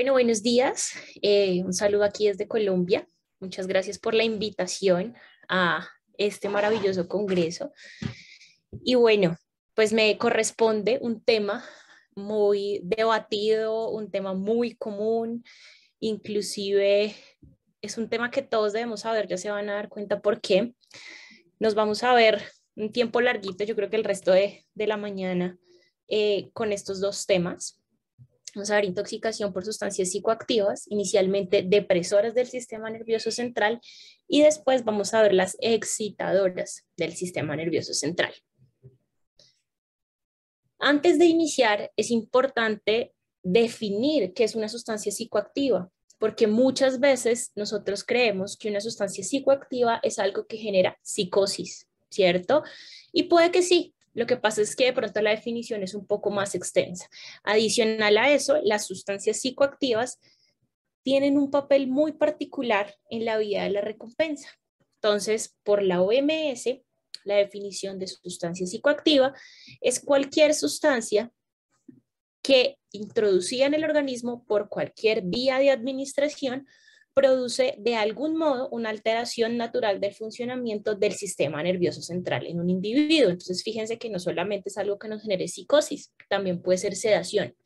Bueno, buenos días. Un saludo aquí desde Colombia. Muchas gracias por la invitación a este maravilloso congreso. Y bueno, pues me corresponde un tema muy debatido, un tema muy común, inclusive es un tema que todos debemos saber, ya se van a dar cuenta por qué. Nos vamos a ver un tiempo larguito, yo creo que el resto de la mañana con estos dos temas. Vamos a ver intoxicación por sustancias psicoactivas, inicialmente depresoras del sistema nervioso central y después vamos a ver las excitadoras del sistema nervioso central. Antes de iniciar, es importante definir qué es una sustancia psicoactiva, porque muchas veces nosotros creemos que una sustancia psicoactiva es algo que genera psicosis, ¿cierto? Y puede que sí. Lo que pasa es que de pronto la definición es un poco más extensa. Adicional a eso, las sustancias psicoactivas tienen un papel muy particular en la vida de la recompensa. Entonces, por la OMS, la definición de sustancia psicoactiva es cualquier sustancia que introducida en el organismo por cualquier vía de administración produce de algún modo una alteración natural del funcionamiento del sistema nervioso central en un individuo. Entonces, fíjense que no solamente es algo que nos genere psicosis, también puede ser sedación.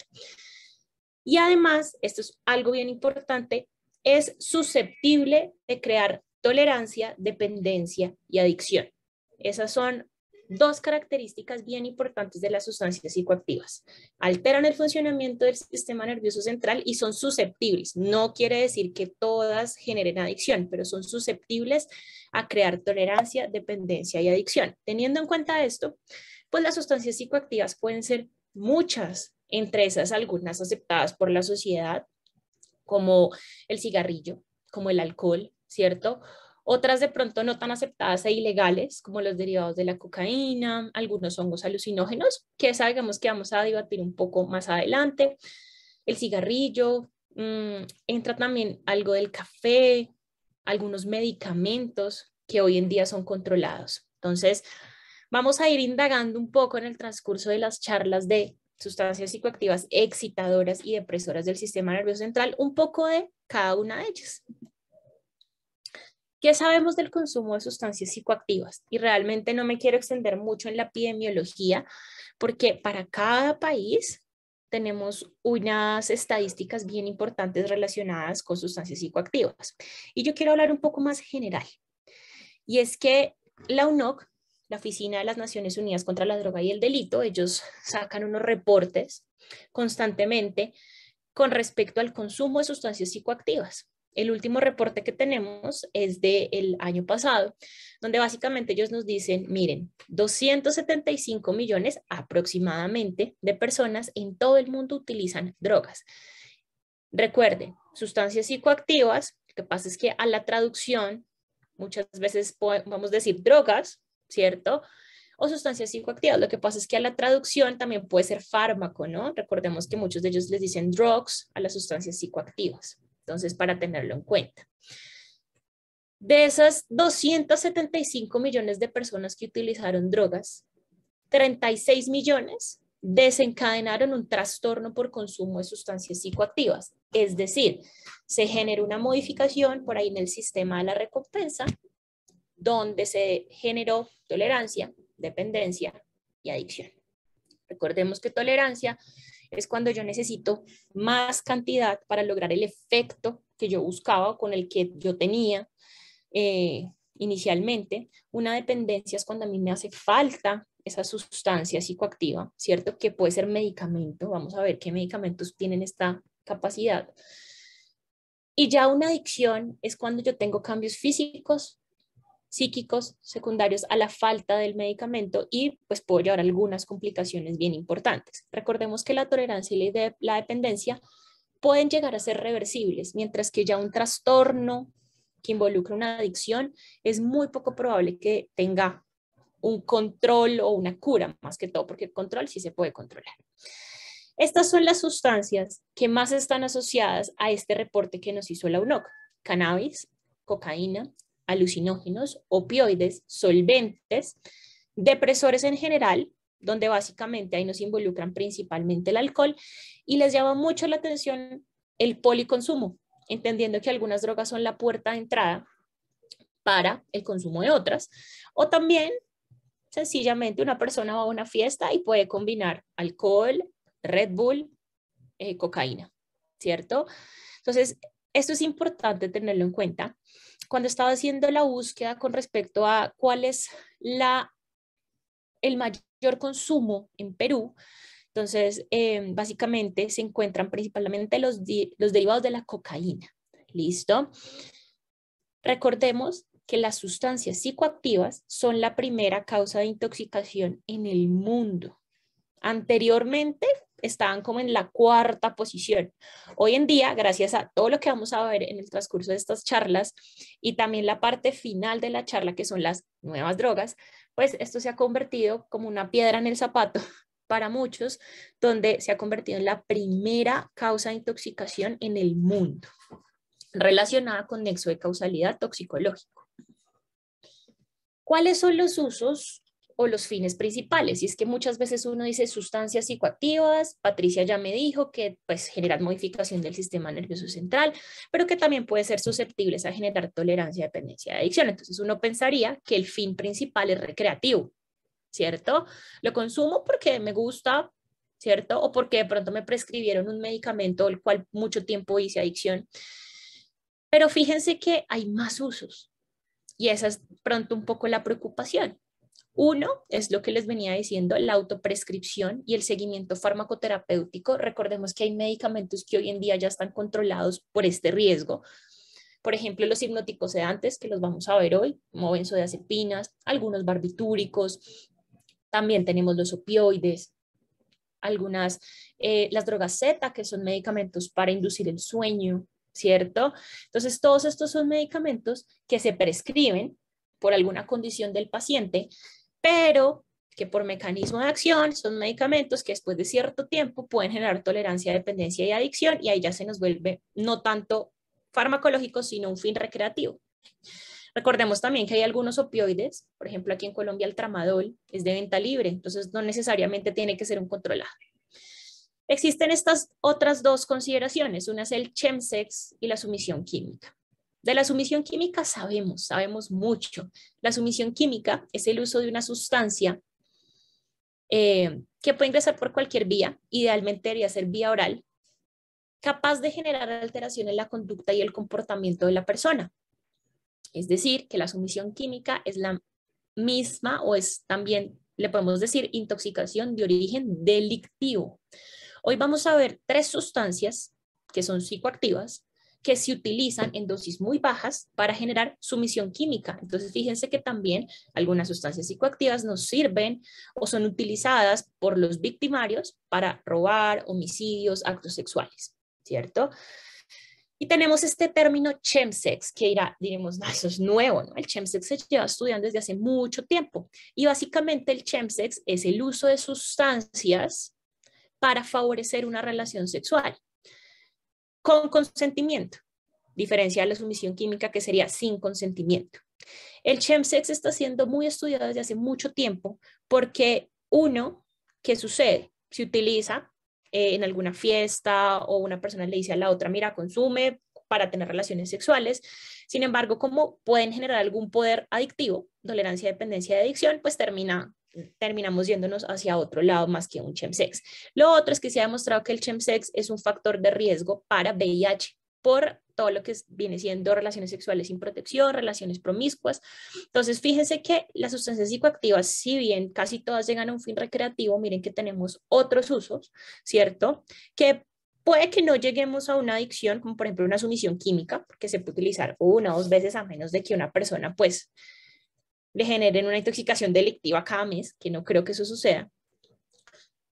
Y además, esto es algo bien importante, es susceptible de crear tolerancia, dependencia y adicción. Esas son dos características bien importantes de las sustancias psicoactivas. Alteran el funcionamiento del sistema nervioso central y son susceptibles. No quiere decir que todas generen adicción, pero son susceptibles a crear tolerancia, dependencia y adicción. Teniendo en cuenta esto, pues las sustancias psicoactivas pueden ser muchas, entre esas algunas aceptadas por la sociedad, como el cigarrillo, como el alcohol, ¿cierto? Otras de pronto no tan aceptadas e ilegales, como los derivados de la cocaína, algunos hongos alucinógenos, que sabemos que vamos a debatir un poco más adelante. El cigarrillo, entra también algo del café, algunos medicamentos que hoy en día son controlados. Entonces, vamos a ir indagando un poco en el transcurso de las charlas de sustancias psicoactivas excitadoras y depresoras del sistema nervioso central, un poco de cada una de ellas. ¿Qué sabemos del consumo de sustancias psicoactivas? Y realmente no me quiero extender mucho en la epidemiología, porque para cada país tenemos unas estadísticas bien importantes relacionadas con sustancias psicoactivas. Y yo quiero hablar un poco más general. Y es que la UNOC, la Oficina de las Naciones Unidas contra la Droga y el Delito, ellos sacan unos reportes constantemente con respecto al consumo de sustancias psicoactivas. El último reporte que tenemos es del año pasado, donde básicamente ellos nos dicen, miren, 275 millones aproximadamente de personas en todo el mundo utilizan drogas. Recuerden, sustancias psicoactivas, lo que pasa es que a la traducción muchas veces vamos a decir drogas, ¿cierto? O sustancias psicoactivas. Lo que pasa es que a la traducción también puede ser fármaco, ¿no? Recordemos que muchos de ellos les dicen drugs a las sustancias psicoactivas. Entonces, para tenerlo en cuenta. De esas 275 millones de personas que utilizaron drogas, 36 millones desencadenaron un trastorno por consumo de sustancias psicoactivas. Es decir, se generó una modificación por ahí en el sistema de la recompensa, donde se generó tolerancia, dependencia y adicción. Recordemos que tolerancia es cuando yo necesito más cantidad para lograr el efecto que yo buscaba o con el que yo tenía inicialmente. Una dependencia es cuando a mí me hace falta esa sustancia psicoactiva, ¿cierto? Que puede ser medicamento. Vamos a ver qué medicamentos tienen esta capacidad. Y ya una adicción es cuando yo tengo cambios físicos, psíquicos secundarios a la falta del medicamento y pues puedo llevar algunas complicaciones bien importantes. Recordemos que la tolerancia y la dependencia pueden llegar a ser reversibles, mientras que ya un trastorno que involucra una adicción es muy poco probable que tenga un control o una cura, más que todo, porque el control sí se puede controlar. Estas son las sustancias que más están asociadas a este reporte que nos hizo la UNOC: cannabis, cocaína, alucinógenos, opioides, solventes, depresores en general, donde básicamente ahí nos involucran principalmente el alcohol, y les llama mucho la atención el policonsumo, entendiendo que algunas drogas son la puerta de entrada para el consumo de otras, o también sencillamente una persona va a una fiesta y puede combinar alcohol, Red Bull, cocaína, ¿cierto? Entonces, esto es importante tenerlo en cuenta. Cuando estaba haciendo la búsqueda con respecto a cuál es el mayor consumo en Perú, entonces, básicamente se encuentran principalmente los derivados de la cocaína. ¿Listo? Recordemos que las sustancias psicoactivas son la primera causa de intoxicación en el mundo. Anteriormente estaban como en la cuarta posición. Hoy en día, gracias a todo lo que vamos a ver en el transcurso de estas charlas y también la parte final de la charla, que son las nuevas drogas, pues esto se ha convertido como una piedra en el zapato para muchos, donde se ha convertido en la primera causa de intoxicación en el mundo, relacionada con nexo de causalidad toxicológico. ¿Cuáles son los usos o los fines principales? Y es que muchas veces uno dice sustancias psicoactivas, Patricia ya me dijo que pues generan modificación del sistema nervioso central, pero que también puede ser susceptibles a generar tolerancia, dependencia, adicción. Entonces uno pensaría que el fin principal es recreativo, ¿cierto? Lo consumo porque me gusta, ¿cierto? O porque de pronto me prescribieron un medicamento el cual mucho tiempo hice adicción. Pero fíjense que hay más usos y esa es pronto un poco la preocupación. Uno es lo que les venía diciendo, la autoprescripción y el seguimiento farmacoterapéutico. Recordemos que hay medicamentos que hoy en día ya están controlados por este riesgo. Por ejemplo, los hipnóticos sedantes, que los vamos a ver hoy, como benzodiazepinas, algunos barbitúricos. También tenemos los opioides, las drogas Z, que son medicamentos para inducir el sueño, ¿cierto? Entonces, todos estos son medicamentos que se prescriben por alguna condición del paciente, pero que por mecanismo de acción son medicamentos que después de cierto tiempo pueden generar tolerancia, dependencia y adicción, y ahí ya se nos vuelve no tanto farmacológico, sino un fin recreativo. Recordemos también que hay algunos opioides, por ejemplo aquí en Colombia el tramadol es de venta libre, entonces no necesariamente tiene que ser un controlado. Existen estas otras dos consideraciones, una es el chemsex y la sumisión química. De la sumisión química sabemos mucho. La sumisión química es el uso de una sustancia que puede ingresar por cualquier vía, idealmente debería ser vía oral, capaz de generar alteración en la conducta y el comportamiento de la persona. Es decir, que la sumisión química es la misma o es también, le podemos decir, intoxicación de origen delictivo. Hoy vamos a ver 3 sustancias que son psicoactivas que se utilizan en dosis muy bajas para generar sumisión química. Entonces, fíjense que también algunas sustancias psicoactivas nos sirven o son utilizadas por los victimarios para robar, homicidios, actos sexuales, ¿cierto? Y tenemos este término chemsex, que diremos, no, eso es nuevo, ¿no? El chemsex se lleva estudiando desde hace mucho tiempo. Y básicamente el chemsex es el uso de sustancias para favorecer una relación sexual con consentimiento, diferencia de la sumisión química que sería sin consentimiento. El chemsex está siendo muy estudiado desde hace mucho tiempo porque ¿qué sucede? Se utiliza en alguna fiesta o una persona le dice a la otra, mira, consume para tener relaciones sexuales. Sin embargo, como pueden generar algún poder adictivo, tolerancia, dependencia de adicción, pues terminamos yéndonos hacia otro lado más que un chemsex. Lo otro es que se ha demostrado que el chemsex es un factor de riesgo para VIH por todo lo que viene siendo relaciones sexuales sin protección, relaciones promiscuas. Entonces, fíjense que las sustancias psicoactivas, si bien casi todas llegan a un fin recreativo, miren que tenemos otros usos, ¿cierto? Que puede que no lleguemos a una adicción, como por ejemplo una sumisión química, porque se puede utilizar 1 o 2 veces a menos de que una persona pues le generen una intoxicación delictiva cada mes, que no creo que eso suceda.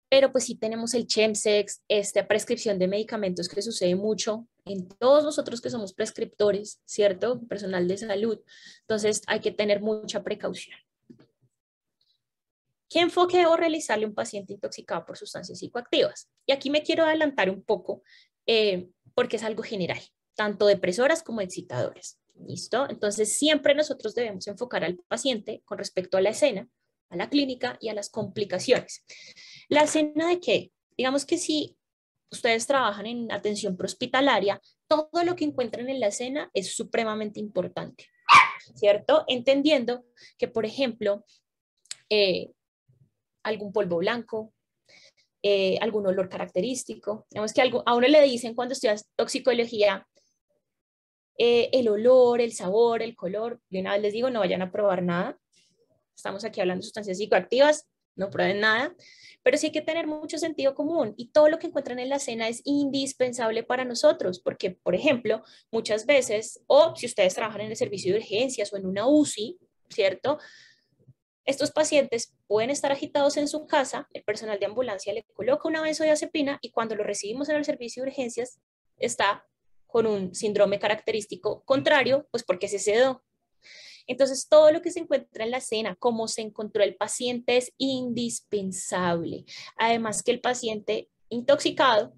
Pero pues sí tenemos el chemsex, esta prescripción de medicamentos que sucede mucho en todos nosotros que somos prescriptores, ¿cierto? Personal de salud. Entonces hay que tener mucha precaución. ¿Qué enfoque debo realizarle a un paciente intoxicado por sustancias psicoactivas? Y aquí me quiero adelantar un poco porque es algo general, tanto depresoras como excitadoras. ¿Listo? Entonces siempre nosotros debemos enfocar al paciente con respecto a la escena, a la clínica y a las complicaciones. ¿La escena de qué? Digamos que si ustedes trabajan en atención prehospitalaria, todo lo que encuentren en la escena es supremamente importante, ¿cierto? Entendiendo que, por ejemplo, algún polvo blanco, algún olor característico. Digamos que a uno le dicen cuando estudias toxicología, el olor, el sabor, el color. De una vez les digo, no vayan a probar nada. Estamos aquí hablando de sustancias psicoactivas, no prueben nada. Pero sí hay que tener mucho sentido común y todo lo que encuentran en la escena es indispensable para nosotros, porque, por ejemplo, muchas veces, o si ustedes trabajan en el servicio de urgencias o en una UCI, ¿cierto? Estos pacientes pueden estar agitados en su casa, el personal de ambulancia le coloca una benzodiazepina y cuando lo recibimos en el servicio de urgencias está con un síndrome característico contrario, pues porque se sedó. Entonces, todo lo que se encuentra en la escena, cómo se encontró el paciente, es indispensable. Además que el paciente intoxicado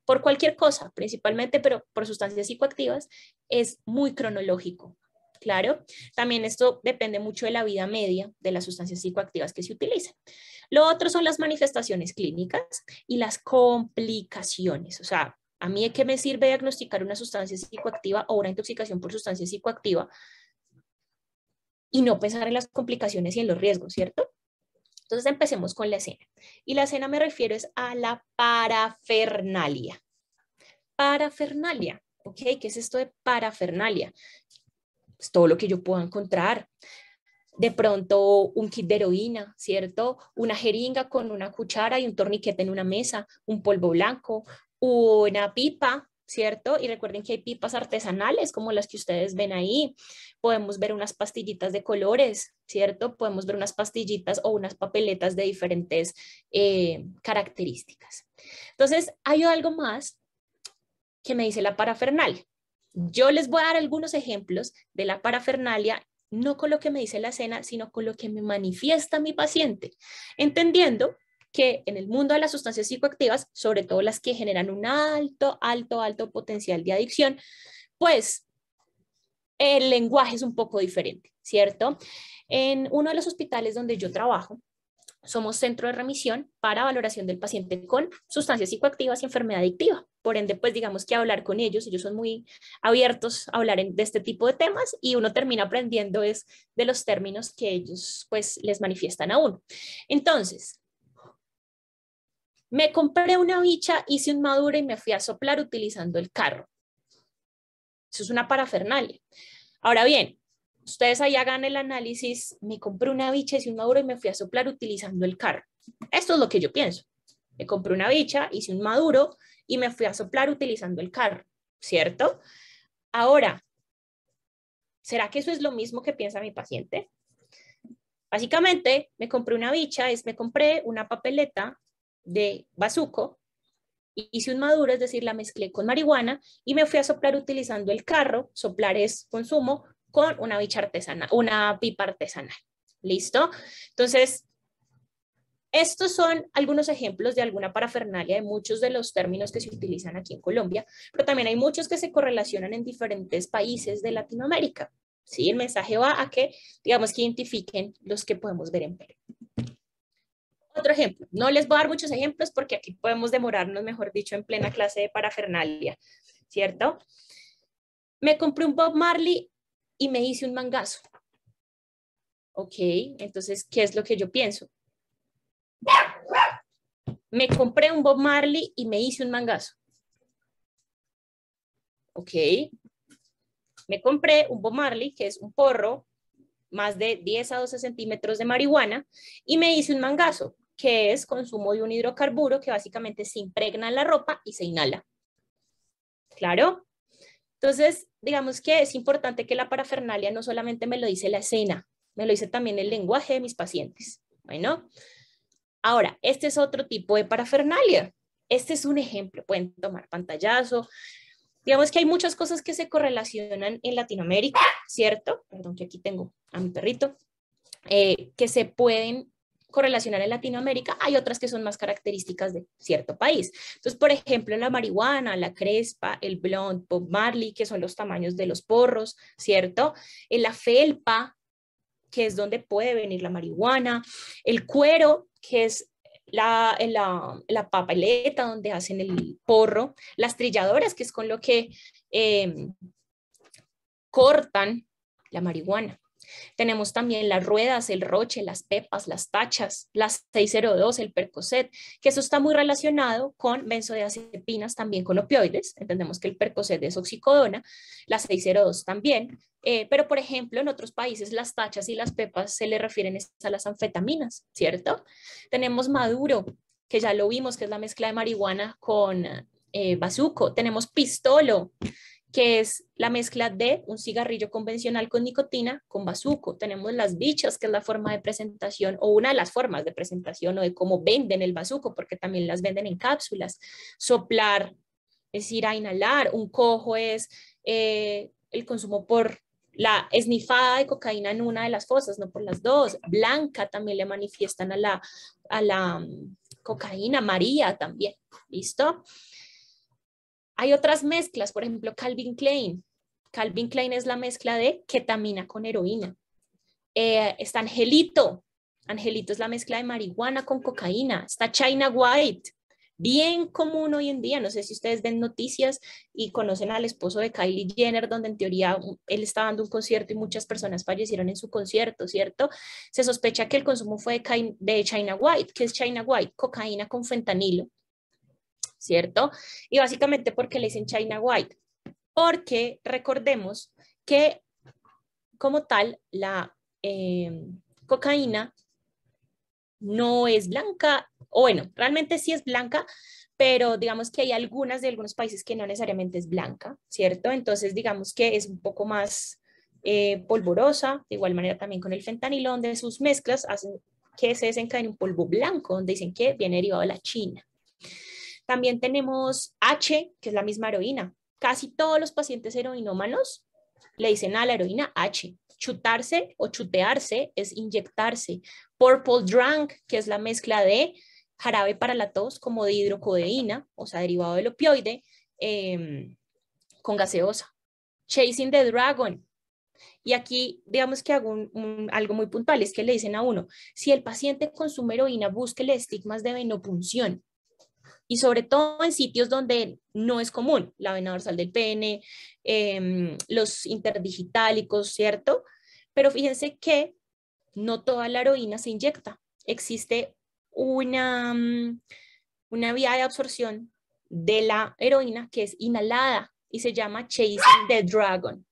por cualquier cosa, principalmente, pero por sustancias psicoactivas, es muy cronológico. Claro, también esto depende mucho de la vida media de las sustancias psicoactivas que se utilizan. Lo otro son las manifestaciones clínicas y las complicaciones. O sea, ¿a mí de qué me sirve diagnosticar una sustancia psicoactiva o una intoxicación por sustancia psicoactiva y no pensar en las complicaciones y en los riesgos, ¿cierto? Entonces empecemos con la escena. Y la escena me refiero es a la parafernalia. Parafernalia, ¿ok? ¿Qué es esto de parafernalia? Es todo lo que yo pueda encontrar. De pronto un kit de heroína, ¿cierto? Una jeringa con una cuchara y un torniquete en una mesa, un polvo blanco, una pipa, ¿cierto? Y recuerden que hay pipas artesanales como las que ustedes ven ahí. Podemos ver unas pastillitas de colores, ¿cierto? Podemos ver unas pastillitas o unas papeletas de diferentes características. Entonces, hay algo más que me dice la parafernalia. Yo les voy a dar algunos ejemplos de la parafernalia, no con lo que me dice la escena, sino con lo que me manifiesta mi paciente, entendiendo que en el mundo de las sustancias psicoactivas, sobre todo las que generan un alto potencial de adicción, pues el lenguaje es un poco diferente, ¿cierto? En uno de los hospitales donde yo trabajo, somos centro de remisión para valoración del paciente con sustancias psicoactivas y enfermedad adictiva. Por ende, pues digamos que hablar con ellos son muy abiertos a hablar de este tipo de temas y uno termina aprendiendo es de los términos que ellos pues les manifiestan a uno. Entonces, me compré una bicha, hice un maduro y me fui a soplar utilizando el carro. Eso es una parafernalia. Ahora bien, ustedes ahí hagan el análisis, me compré una bicha, hice un maduro y me fui a soplar utilizando el carro. Esto es lo que yo pienso. Me compré una bicha, hice un maduro y me fui a soplar utilizando el carro, ¿cierto? Ahora, ¿será que eso es lo mismo que piensa mi paciente? Básicamente, me compré una bicha, me compré una papeleta de bazuco, hice un maduro, es decir, la mezclé con marihuana y me fui a soplar utilizando el carro. Soplar es consumo con una bicha artesanal, una pipa artesanal. ¿Listo? Entonces, estos son algunos ejemplos de alguna parafernalia de muchos de los términos que se utilizan aquí en Colombia, pero también hay muchos que se correlacionan en diferentes países de Latinoamérica. ¿Sí? El mensaje va a que, digamos, que identifiquen los que podemos ver en Perú. Otro ejemplo, no les voy a dar muchos ejemplos porque aquí podemos demorarnos, mejor dicho, en plena clase de parafernalia, ¿cierto? Me compré un Bob Marley y me hice un mangazo. Ok, entonces, ¿qué es lo que yo pienso? Me compré un Bob Marley y me hice un mangazo. Ok, me compré un Bob Marley, que es un porro, más de 10 a 12 centímetros de marihuana, y me hice un mangazo, que es consumo de un hidrocarburo que básicamente se impregna en la ropa y se inhala. ¿Claro? Entonces, digamos que es importante que la parafernalia no solamente me lo dice la escena, me lo dice también el lenguaje de mis pacientes. Bueno, ahora, este es otro tipo de parafernalia. Este es un ejemplo, pueden tomar pantallazo. Digamos que hay muchas cosas que se correlacionan en Latinoamérica, ¿cierto? Perdón, que aquí tengo a mi perrito, que se pueden correlacionar en Latinoamérica, hay otras que son más características de cierto país. Entonces, por ejemplo, la marihuana, la crespa, el blond, Bob Marley, que son los tamaños de los porros, ¿cierto? La felpa, que es donde puede venir la marihuana, el cuero, que es la papeleta donde hacen el porro, las trilladoras, que es con lo que cortan la marihuana. Tenemos también las ruedas, el roche, las pepas, las tachas, las 602, el Percocet, que eso está muy relacionado con benzodiazepinas, también con opioides. Entendemos que el Percocet es oxicodona, las 602 también. Pero, por ejemplo, en otros países las tachas y las pepas se le refieren a las anfetaminas, ¿cierto? Tenemos Maduro, que ya lo vimos, que es la mezcla de marihuana con bazuco. Tenemos pistolo, que es la mezcla de un cigarrillo convencional con nicotina con bazuco. Tenemos las bichas, que es la forma de presentación o una de las formas de presentación o de cómo venden el bazuco, porque también las venden en cápsulas. Soplar, es decir, a inhalar. Un cojo es el consumo por la esnifada de cocaína en una de las fosas, no por las dos. Blanca también le manifiestan a la cocaína. María también. ¿Listo? Hay otras mezclas, por ejemplo, Calvin Klein. Calvin Klein es la mezcla de ketamina con heroína. Está Angelito. Angelito es la mezcla de marihuana con cocaína. Está China White, bien común hoy en día. No sé si ustedes ven noticias y conocen al esposo de Kylie Jenner, donde en teoría él está dando un concierto y muchas personas fallecieron en su concierto, ¿cierto? Se sospecha que el consumo fue de China White. ¿Qué es China White? Cocaína con fentanilo, ¿cierto? Y básicamente, ¿por qué le dicen China White? Porque recordemos que como tal la cocaína no es blanca, o bueno, realmente sí es blanca, pero digamos que hay algunos países que no necesariamente es blanca, ¿cierto? Entonces digamos que es un poco más polvorosa, de igual manera también con el fentanilo, donde sus mezclas hacen que se desencadene un polvo blanco, donde dicen que viene derivado de la China. También tenemos H, que es la misma heroína. Casi todos los pacientes heroinómanos le dicen a la heroína H. Chutarse o chutearse es inyectarse. Purple drunk, que es la mezcla de jarabe para la tos como de hidrocodeína, o sea, derivado del opioide, con gaseosa. Chasing the Dragon. Y aquí, digamos que hago algo muy puntual, es que le dicen a uno, si el paciente consume heroína, búsquele estigmas de venopunción. Y sobre todo en sitios donde no es común, la vena dorsal del pene, los interdigitálicos, ¿cierto? Pero fíjense que no toda la heroína se inyecta. Existe una vía de absorción de la heroína que es inhalada y se llama Chasing the Dragon.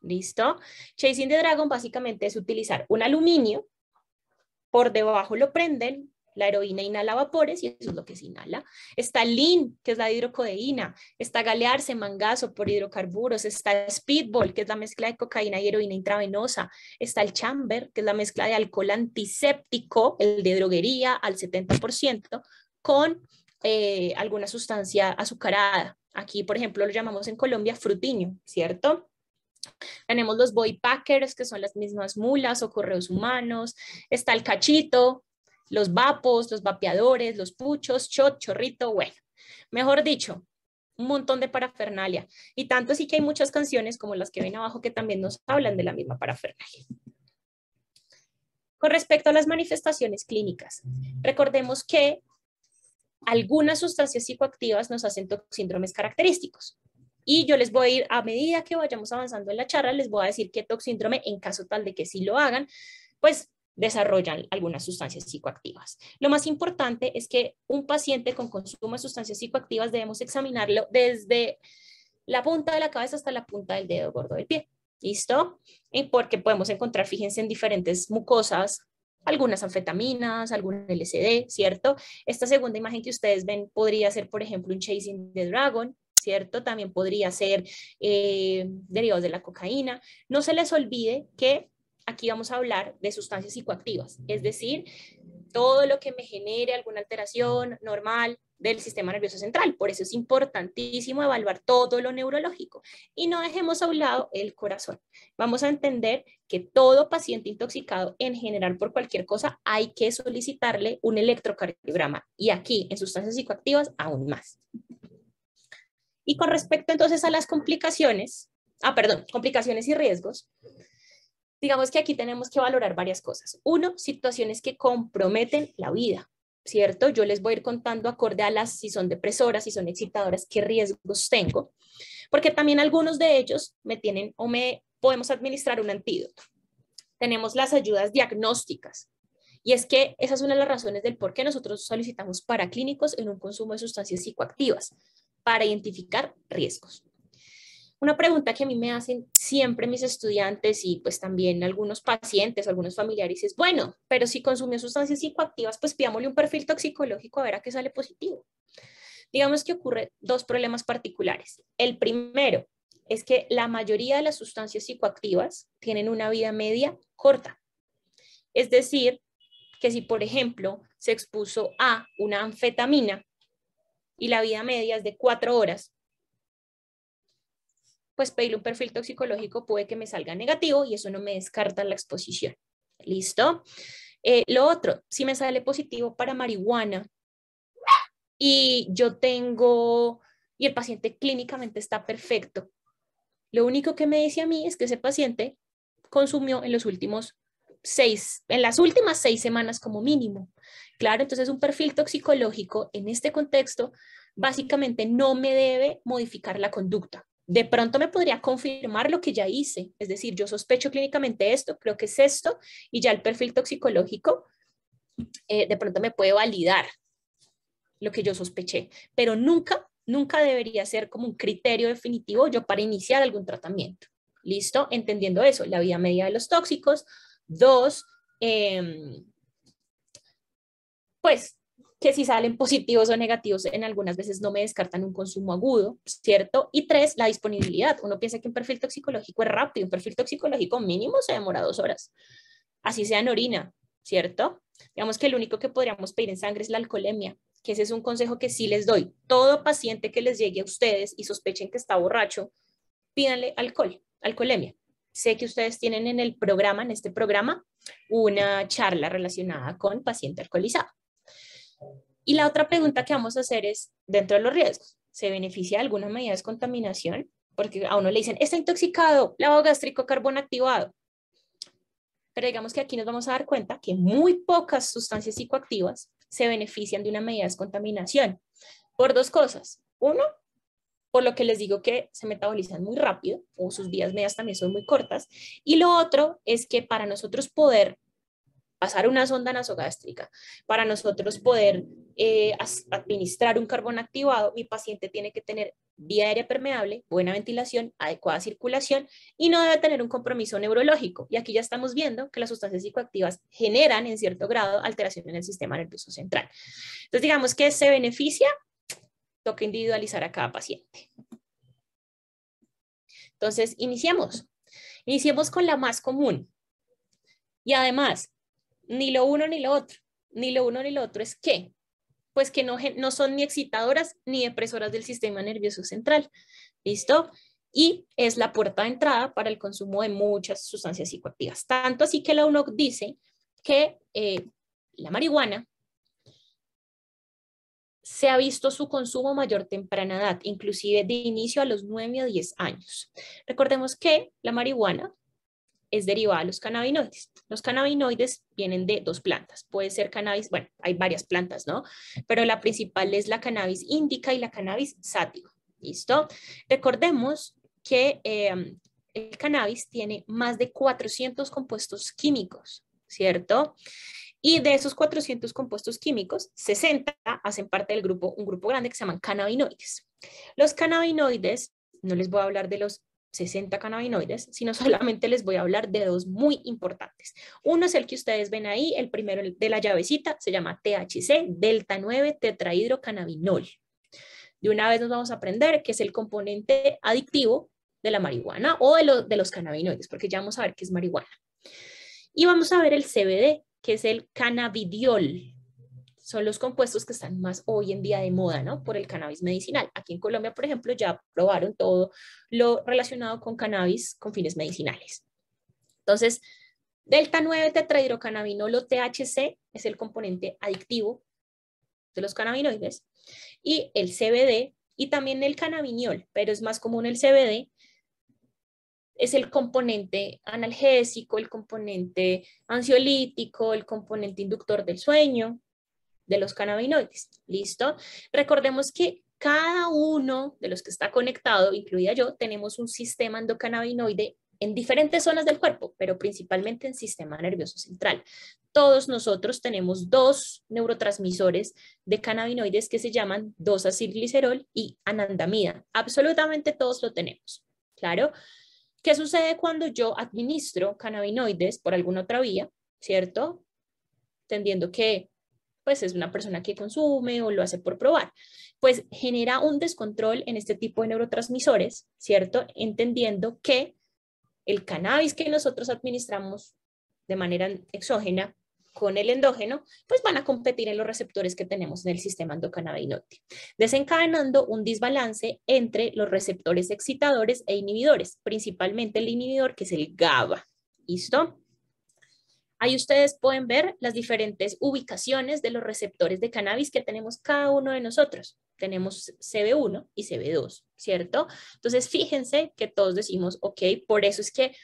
¿Listo? Chasing the Dragon básicamente es utilizar un aluminio, por debajo lo prenden, la heroína inhala vapores y eso es lo que se inhala. Está Lean, que es la hidrocodeína. Está Galearse, mangazo por hidrocarburos. Está Speedball, que es la mezcla de cocaína y heroína intravenosa. Está el Chamber, que es la mezcla de alcohol antiséptico, el de droguería al 70%, con alguna sustancia azucarada. Aquí, por ejemplo, lo llamamos en Colombia frutiño, ¿cierto? Tenemos los boy packers, que son las mismas mulas o correos humanos. Está el cachito, los vapos, los vapeadores, los puchos, shot, chorrito, bueno, mejor dicho, un montón de parafernalia. Y tanto así que hay muchas canciones como las que ven abajo que también nos hablan de la misma parafernalia. Con respecto a las manifestaciones clínicas, recordemos que algunas sustancias psicoactivas nos hacen toxíndromes característicos. Y yo les voy a ir, a medida que vayamos avanzando en la charla, les voy a decir qué toxíndrome, en caso tal de que sí lo hagan, pues desarrollan algunas sustancias psicoactivas. Lo más importante es que un paciente con consumo de sustancias psicoactivas debemos examinarlo desde la punta de la cabeza hasta la punta del dedo gordo del pie. ¿Listo? Y porque podemos encontrar, fíjense, en diferentes mucosas, algunas anfetaminas, algún LSD, ¿cierto? Esta segunda imagen que ustedes ven podría ser, por ejemplo, un Chasing the Dragon, ¿cierto? También podría ser derivados de la cocaína. No se les olvide que aquí vamos a hablar de sustancias psicoactivas, es decir, todo lo que me genere alguna alteración normal del sistema nervioso central. Por eso es importantísimo evaluar todo lo neurológico y no dejemos a un lado el corazón. Vamos a entender que todo paciente intoxicado en general por cualquier cosa hay que solicitarle un electrocardiograma y aquí en sustancias psicoactivas aún más. Y con respecto entonces a las complicaciones, complicaciones y riesgos, digamos que aquí tenemos que valorar varias cosas. Uno, situaciones que comprometen la vida. ¿cierto? Yo les voy a ir contando acorde a las, si son depresoras, si son excitadoras, qué riesgos tengo, porque también algunos de ellos me tienen o me podemos administrar un antídoto. Tenemos las ayudas diagnósticas, y es que esa es una de las razones del por qué nosotros solicitamos paraclínicos en un consumo de sustancias psicoactivas, para identificar riesgos. Una pregunta que a mí me hacen siempre mis estudiantes y pues también algunos pacientes, algunos familiares es, bueno, pero si consumió sustancias psicoactivas, pues pidámosle un perfil toxicológico a ver a qué sale positivo. Digamos que ocurre dos problemas particulares. El primero es que la mayoría de las sustancias psicoactivas tienen una vida media corta. Es decir, que si por ejemplo se expuso a una anfetamina y la vida media es de 4 horas, pues pedirle un perfil toxicológico puede que me salga negativo y eso no me descarta la exposición. ¿Listo? Lo otro, si me sale positivo para marihuana y yo tengo, y el paciente clínicamente está perfecto, lo único que me dice a mí es que ese paciente consumió en las últimas 6 semanas como mínimo. Claro, entonces un perfil toxicológico en este contexto básicamente no me debe modificar la conducta. De pronto me podría confirmar lo que ya hice, es decir, yo sospecho clínicamente esto, creo que es esto, y ya el perfil toxicológico de pronto me puede validar lo que yo sospeché, pero nunca debería ser como un criterio definitivo yo para iniciar algún tratamiento. ¿Listo? Entendiendo eso, la vida media de los tóxicos. Dos, pues que si salen positivos o negativos, en algunas veces no me descartan un consumo agudo, ¿cierto? Y tres, la disponibilidad. Uno piensa que un perfil toxicológico es rápido, un perfil toxicológico mínimo se demora 2 horas, así sea en orina, ¿cierto? Digamos que lo único que podríamos pedir en sangre es la alcoholemia, que ese es un consejo que sí les doy. Todo paciente que les llegue a ustedes y sospechen que está borracho, pídanle alcohol, alcoholemia. Sé que ustedes tienen en el programa, en este programa, una charla relacionada con paciente alcoholizado. Y la otra pregunta que vamos a hacer es, dentro de los riesgos, ¿se beneficia de alguna medida de descontaminación? Porque a uno le dicen, está intoxicado, lavado gástrico, carbón activado. Pero digamos que aquí nos vamos a dar cuenta que muy pocas sustancias psicoactivas se benefician de una medida de descontaminación por dos cosas. Uno, por lo que les digo que se metabolizan muy rápido o sus vías medias también son muy cortas. Y lo otro es que para nosotros poder pasar una sonda nasogástrica, para nosotros poder administrar un carbón activado, mi paciente tiene que tener vía aérea permeable, buena ventilación, adecuada circulación y no debe tener un compromiso neurológico. Y aquí ya estamos viendo que las sustancias psicoactivas generan en cierto grado alteración en el sistema nervioso central. Entonces digamos que se beneficia, toca individualizar a cada paciente. Entonces iniciemos con la más común. Y además, ni lo uno ni lo otro, ni lo uno ni lo otro es qué, pues que no son ni excitadoras ni depresoras del sistema nervioso central, ¿listo? Y es la puerta de entrada para el consumo de muchas sustancias psicoactivas. Tanto así que la UNOC dice que la marihuana se ha visto su consumo a mayor temprana edad, inclusive de inicio a los 9 a 10 años. Recordemos que la marihuana es derivada de los cannabinoides. Los cannabinoides vienen de dos plantas. Puede ser cannabis, bueno, hay varias plantas, ¿no? Pero la principal es la cannabis indica y la cannabis sativa. ¿Listo? Recordemos que el cannabis tiene más de 400 compuestos químicos, ¿cierto? Y de esos 400 compuestos químicos, 60 hacen parte del grupo, un grupo grande que se llaman cannabinoides. Los cannabinoides, no les voy a hablar de los 60 cannabinoides, sino solamente les voy a hablar de dos muy importantes. Uno es el que ustedes ven ahí, el primero de la llavecita, se llama THC, delta 9 tetrahidrocannabinol. De una vez nos vamos a aprender que es el componente adictivo de la marihuana o de los cannabinoides, porque ya vamos a ver qué es marihuana. Y vamos a ver el CBD, que es el cannabidiol. Son los compuestos que están más hoy en día de moda, ¿no? Por el cannabis medicinal. Aquí en Colombia, por ejemplo, ya probaron todo lo relacionado con cannabis con fines medicinales. Entonces, delta 9 tetrahidrocannabinol o THC es el componente adictivo de los cannabinoides y el CBD y también el cannabidiol, pero es más común el CBD, es el componente analgésico, el componente ansiolítico, el componente inductor del sueño. de los cannabinoides. ¿Listo? Recordemos que cada uno de los que está conectado, incluida yo, tenemos un sistema endocannabinoide en diferentes zonas del cuerpo, pero principalmente en sistema nervioso central. Todos nosotros tenemos dos neurotransmisores de cannabinoides que se llaman 2-acilglicerol y anandamida. Absolutamente todos lo tenemos, ¿claro? ¿Qué sucede cuando yo administro cannabinoides por alguna otra vía, cierto? Entendiendo que pues es una persona que consume o lo hace por probar, pues genera un descontrol en este tipo de neurotransmisores, ¿cierto? Entendiendo que el cannabis que nosotros administramos de manera exógena con el endógeno, pues van a competir en los receptores que tenemos en el sistema endocannabinoide, desencadenando un desbalance entre los receptores excitadores e inhibidores, principalmente el inhibidor que es el GABA. ¿Listo? Ahí ustedes pueden ver las diferentes ubicaciones de los receptores de cannabis que tenemos cada uno de nosotros. Tenemos CB1 y CB2, ¿cierto? Entonces, fíjense que todos decimos, ok, por eso es que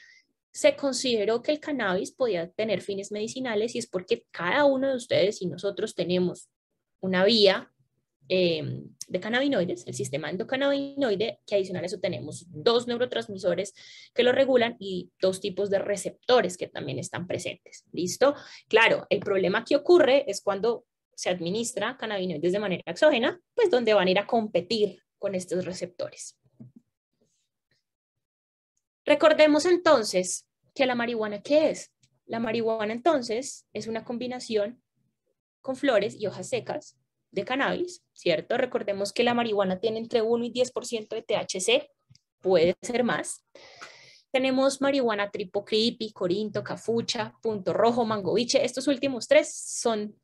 se consideró que el cannabis podía tener fines medicinales y es porque cada uno de ustedes y nosotros tenemos una vía de cannabinoides, el sistema endocannabinoide, que adicional a eso tenemos dos neurotransmisores que lo regulan y dos tipos de receptores que también están presentes. ¿Listo? Claro, el problema que ocurre es cuando se administra cannabinoides de manera exógena, pues donde van a ir a competir con estos receptores. Recordemos entonces que la marihuana, ¿qué es? La marihuana entonces es una combinación con flores y hojas secas de cannabis, ¿cierto? Recordemos que la marihuana tiene entre 1 y 10% de THC, puede ser más. Tenemos marihuana tipo creepy, corinto, cafucha, punto rojo, mangoviche. Estos últimos tres son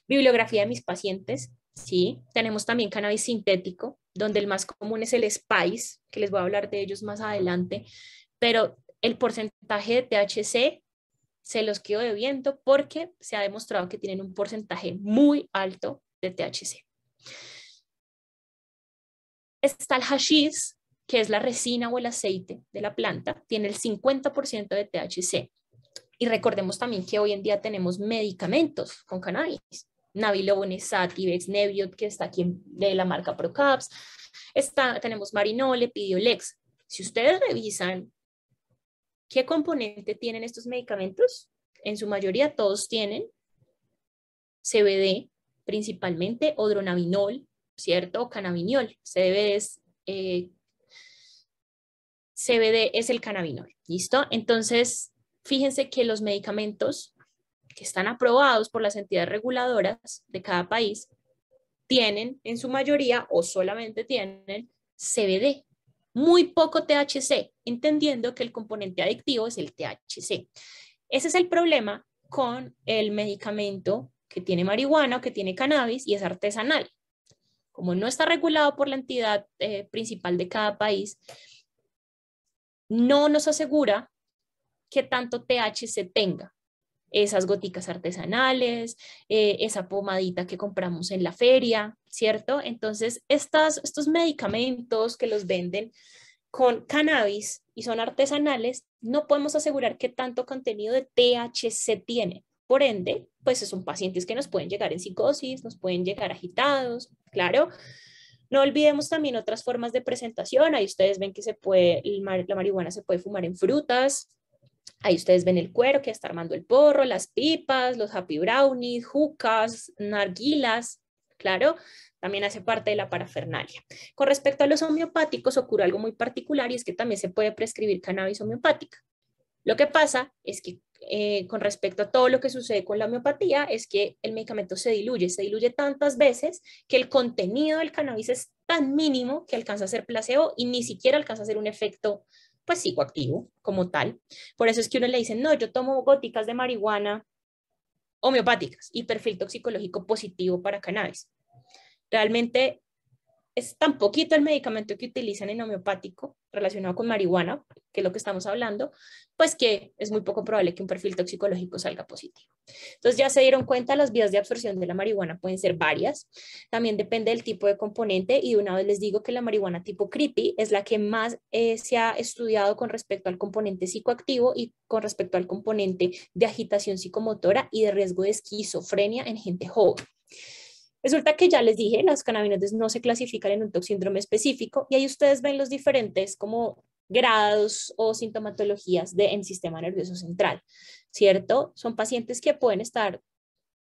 bibliografía de mis pacientes, ¿sí? Tenemos también cannabis sintético, donde el más común es el Spice, que les voy a hablar de ellos más adelante, pero el porcentaje de THC se los quedo debiendo porque se ha demostrado que tienen un porcentaje muy alto de THC. Está el hashish, que es la resina o el aceite de la planta, tiene el 50% de THC. Y recordemos también que hoy en día tenemos medicamentos con cannabis. Nabilone, Sativex, Nebiot, que está aquí de la marca Procaps. Tenemos Marinol, Epidiolex. Si ustedes revisan ¿qué componente tienen estos medicamentos? En su mayoría todos tienen CBD, principalmente, o dronabinol, ¿cierto? O cannabidiol. CBD es el cannabinol, ¿listo? Entonces, fíjense que los medicamentos que están aprobados por las entidades reguladoras de cada país tienen en su mayoría o solamente tienen CBD, muy poco THC, entendiendo que el componente adictivo es el THC. Ese es el problema con el medicamento que tiene marihuana o que tiene cannabis y es artesanal. Como no está regulado por la entidad principal de cada país, no nos asegura que tanto THC tenga. Esas goticas artesanales, esa pomadita que compramos en la feria, ¿cierto? Entonces, estos medicamentos que los venden con cannabis y son artesanales, no podemos asegurar qué tanto contenido de THC tiene. Por ende, pues son pacientes que nos pueden llegar en psicosis, nos pueden llegar agitados, claro. No olvidemos también otras formas de presentación. Ahí ustedes ven que la marihuana se puede fumar en frutas. Ahí ustedes ven el cuero que está armando el porro, las pipas, los happy brownies, jucas, narguilas, claro, también hace parte de la parafernalia. Con respecto a los homeopáticos ocurre algo muy particular y es que también se puede prescribir cannabis homeopática. Lo que pasa es que con respecto a todo lo que sucede con la homeopatía es que el medicamento se diluye tantas veces que el contenido del cannabis es tan mínimo que alcanza a ser placebo y ni siquiera alcanza a ser un efecto pues psicoactivo como tal. Por eso es que uno le dice, no, yo tomo góticas de marihuana homeopáticas y perfil toxicológico positivo para cannabis. Realmente es tan poquito el medicamento que utilizan en homeopático relacionado con marihuana, que es lo que estamos hablando, pues que es muy poco probable que un perfil toxicológico salga positivo. Entonces ya se dieron cuenta, las vías de absorción de la marihuana pueden ser varias, también depende del tipo de componente y de una vez les digo que la marihuana tipo creepy es la que más se ha estudiado con respecto al componente psicoactivo y con respecto al componente de agitación psicomotora y de riesgo de esquizofrenia en gente joven. Resulta que ya les dije, las cannabinoides no se clasifican en un toxíndrome específico y ahí ustedes ven los diferentes como grados o sintomatologías en sistema nervioso central, ¿cierto? Son pacientes que pueden estar,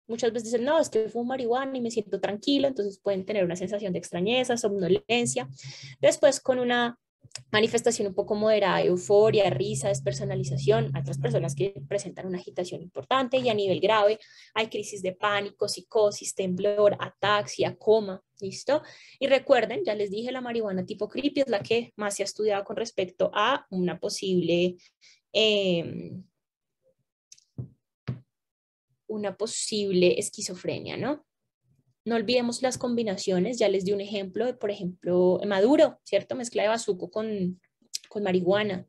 muchas veces dicen, no, es que fumo marihuana y me siento tranquilo, entonces pueden tener una sensación de extrañeza, somnolencia, después con una manifestación un poco moderada, euforia, risa, despersonalización, a otras personas que presentan una agitación importante y a nivel grave hay crisis de pánico, psicosis, temblor, ataxia, coma, ¿listo? Y recuerden, ya les dije, la marihuana tipo creepy es la que más se ha estudiado con respecto a una posible esquizofrenia, ¿no? No olvidemos las combinaciones, ya les di un ejemplo de, por ejemplo, maduro, ¿cierto? Mezcla de bazuco con marihuana.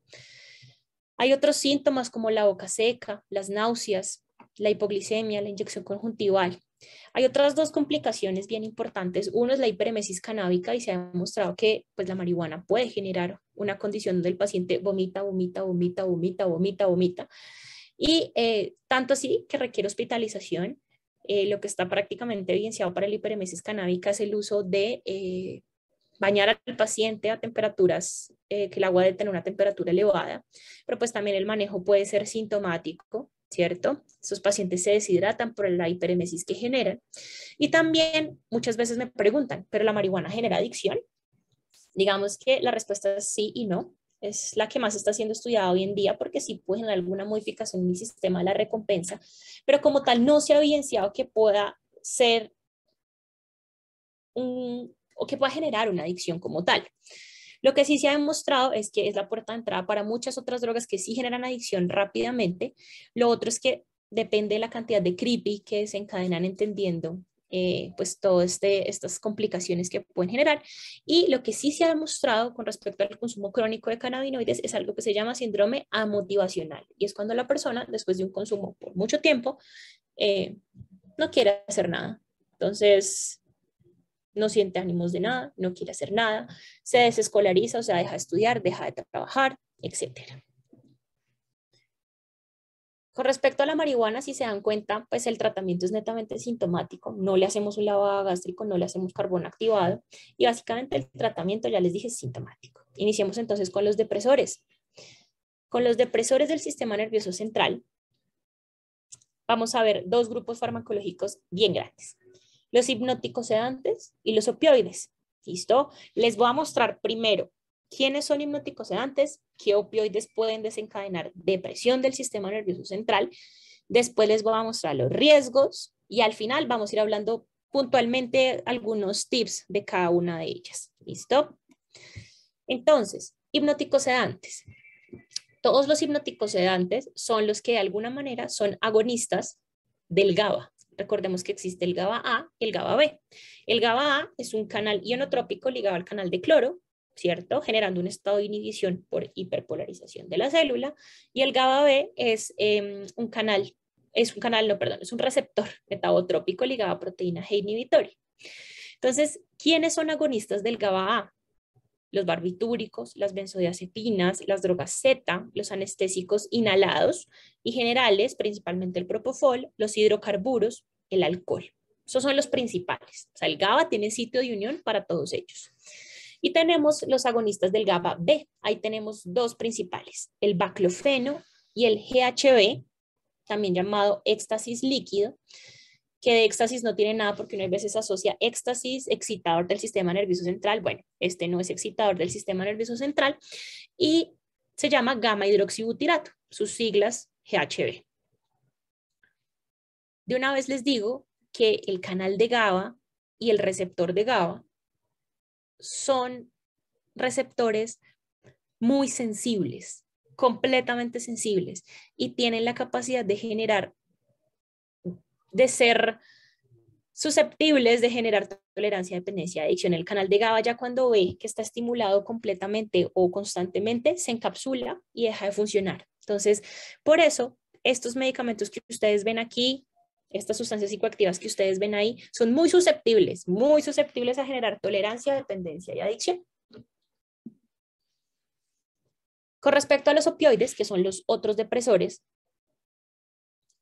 Hay otros síntomas como la boca seca, las náuseas, la hipoglicemia, la inyección conjuntival. Hay otras dos complicaciones bien importantes. Uno es la hiperemesis canábica y se ha demostrado que pues, la marihuana puede generar una condición donde el paciente vomita, vomita, vomita, vomita, vomita, vomita. Y tanto así que requiere hospitalización. Lo que está prácticamente evidenciado para la hiperemesis canábica es el uso de bañar al paciente a temperaturas, que el agua debe tener una temperatura elevada, pero pues también el manejo puede ser sintomático, ¿cierto? Esos pacientes se deshidratan por la hiperemesis que generan. Y también muchas veces me preguntan, ¿pero la marihuana genera adicción? Digamos que la respuesta es sí y no. Es la que más está siendo estudiada hoy en día porque sí puede generar alguna modificación en el sistema de la recompensa, pero como tal no se ha evidenciado que pueda ser o que pueda generar una adicción como tal. Lo que sí se ha demostrado es que es la puerta de entrada para muchas otras drogas que sí generan adicción rápidamente. Lo otro es que depende de la cantidad de creepy que desencadenan entendiendo pues todas estas complicaciones que pueden generar. Y lo que sí se ha demostrado con respecto al consumo crónico de cannabinoides es algo que se llama síndrome amotivacional. Y es cuando la persona, después de un consumo por mucho tiempo, no quiere hacer nada. Entonces, no siente ánimos de nada, no quiere hacer nada, se desescolariza, o sea, deja de estudiar, deja de trabajar, etc. Con respecto a la marihuana, si se dan cuenta, pues el tratamiento es netamente sintomático, no le hacemos un lavado gástrico, no le hacemos carbón activado y básicamente el tratamiento, ya les dije, es sintomático. Iniciemos entonces con los depresores. Con los depresores del sistema nervioso central, vamos a ver dos grupos farmacológicos bien grandes. Los hipnóticos sedantes y los opioides. ¿Listo? Les voy a mostrar primero quiénes son hipnóticos sedantes, qué opioides pueden desencadenar depresión del sistema nervioso central. Después les voy a mostrar los riesgos y al final vamos a ir hablando puntualmente algunos tips de cada una de ellas. ¿Listo? Entonces, hipnóticos sedantes. Todos los hipnóticos sedantes son los que de alguna manera son agonistas del GABA. Recordemos que existe el GABA A y el GABA B. El GABA A es un canal ionotrópico ligado al canal de cloro, ¿cierto? Generando un estado de inhibición por hiperpolarización de la célula. Y el GABA B es es un receptor metabotrópico ligado a proteína G inhibitoria. Entonces, ¿quiénes son agonistas del GABA A? Los barbitúricos, las benzodiazepinas, las drogas Z, los anestésicos inhalados y generales, principalmente el propofol, los hidrocarburos, el alcohol. Esos son los principales. O sea, el GABA tiene sitio de unión para todos ellos. Y tenemos los agonistas del GABA B. Ahí tenemos dos principales, el baclofeno y el GHB, también llamado éxtasis líquido, que de éxtasis no tiene nada porque uno a veces asocia éxtasis, excitador del sistema nervioso central. Bueno, este no es excitador del sistema nervioso central y se llama gamma hidroxibutirato, sus siglas GHB. De una vez les digo que el canal de GABA y el receptor de GABA son receptores muy sensibles, completamente sensibles y tienen la capacidad de generar, de ser susceptibles de generar tolerancia, dependencia, adicción. El canal de GABA ya cuando ve que está estimulado completamente o constantemente, se encapsula y deja de funcionar. Entonces, por eso, estos medicamentos que ustedes ven aquí, estas sustancias psicoactivas que ustedes ven ahí, son muy susceptibles a generar tolerancia, dependencia y adicción. Con respecto a los opioides, que son los otros depresores,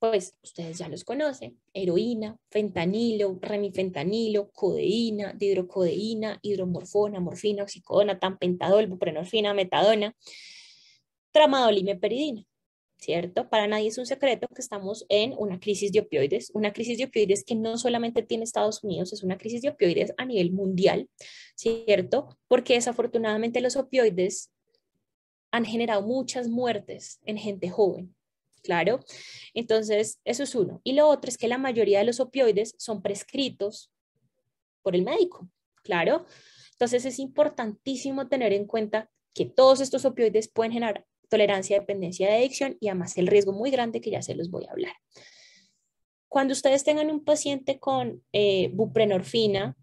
pues ustedes ya los conocen: heroína, fentanilo, remifentanilo, codeína, dihidrocodeína, hidromorfona, morfina, oxicodona, tampentadol, buprenorfina, metadona, tramadol y meperidina, ¿cierto? Para nadie es un secreto que estamos en una crisis de opioides que no solamente tiene Estados Unidos, es una crisis de opioides a nivel mundial, ¿cierto? Porque desafortunadamente los opioides han generado muchas muertes en gente joven. Claro, entonces eso es uno. Y lo otro es que la mayoría de los opioides son prescritos por el médico. Claro, entonces es importantísimo tener en cuenta que todos estos opioides pueden generar tolerancia, dependencia, de adicción y además el riesgo muy grande que ya se los voy a hablar. Cuando ustedes tengan un paciente con buprenorfina,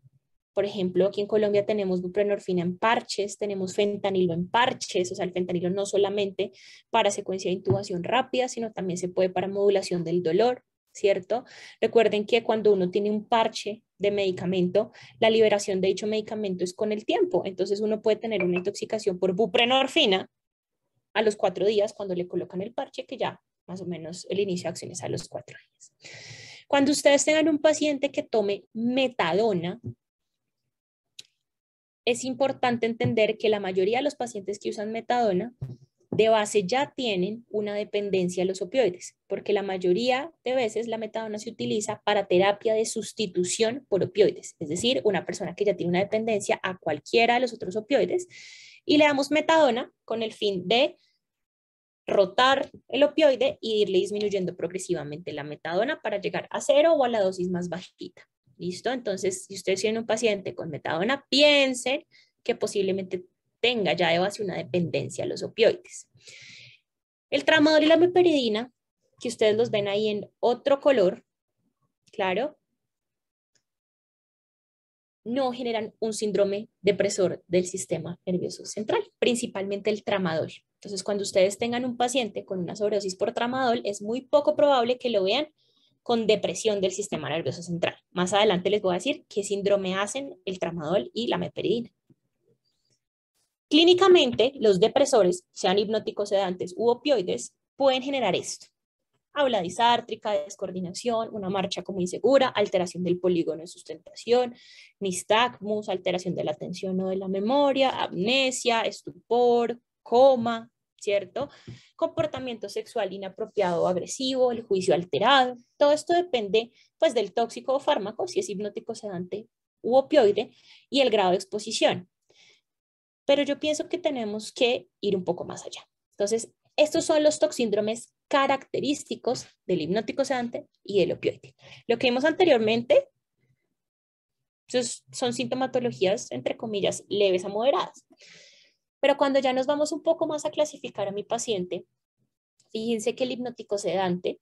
por ejemplo, aquí en Colombia tenemos buprenorfina en parches, tenemos fentanilo en parches, o sea, el fentanilo no solamente para secuencia de intubación rápida, sino también se puede para modulación del dolor, ¿cierto? Recuerden que cuando uno tiene un parche de medicamento, la liberación de dicho medicamento es con el tiempo, entonces uno puede tener una intoxicación por buprenorfina a los 4 días cuando le colocan el parche, que ya más o menos el inicio de acción es a los 4 días. Cuando ustedes tengan un paciente que tome metadona, es importante entender que la mayoría de los pacientes que usan metadona de base ya tienen una dependencia a los opioides, porque la mayoría de veces la metadona se utiliza para terapia de sustitución por opioides, es decir, una persona que ya tiene una dependencia a cualquiera de los otros opioides y le damos metadona con el fin de rotar el opioide y irle disminuyendo progresivamente la metadona para llegar a 0 o a la dosis más bajita. ¿Listo? Entonces, si ustedes tienen un paciente con metadona, piensen que posiblemente tenga ya de base una dependencia a los opioides. El tramadol y la meperidina, que ustedes los ven ahí en otro color, claro, no generan un síndrome depresor del sistema nervioso central, principalmente el tramadol. Entonces, cuando ustedes tengan un paciente con una sobredosis por tramadol, es muy poco probable que lo vean con depresión del sistema nervioso central. Más adelante les voy a decir qué síndrome hacen el tramadol y la meperidina. Clínicamente, los depresores, sean hipnóticos, sedantes u opioides, pueden generar esto: habla disártrica, descoordinación, una marcha como insegura, alteración del polígono de sustentación, nistagmus, alteración de la atención o de la memoria, amnesia, estupor, coma, ¿cierto? Comportamiento sexual inapropiado o agresivo, el juicio alterado. Todo esto depende, pues, del tóxico o fármaco, si es hipnótico, sedante u opioide, y el grado de exposición. Pero yo pienso que tenemos que ir un poco más allá. Entonces, estos son los toxíndromes característicos del hipnótico sedante y del opioide. Lo que vimos anteriormente son sintomatologías, entre comillas, leves a moderadas. Pero cuando ya nos vamos un poco más a clasificar a mi paciente, fíjense que el hipnótico sedante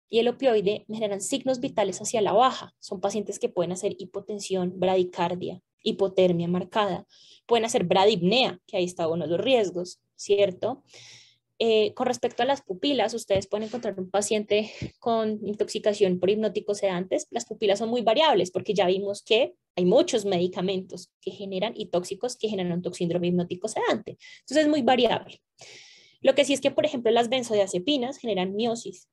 y el opioide generan signos vitales hacia la baja. Son pacientes que pueden hacer hipotensión, bradicardia, hipotermia marcada, pueden hacer bradipnea, que ahí está uno de los riesgos, ¿cierto? Con respecto a las pupilas, ustedes pueden encontrar un paciente con intoxicación por hipnóticos sedantes. Las pupilas son muy variables porque ya vimos que hay muchos medicamentos que generan y tóxicos que generan un toxíndrome hipnótico sedante. Entonces es muy variable. Lo que sí es que, por ejemplo, las benzodiazepinas generan miosis.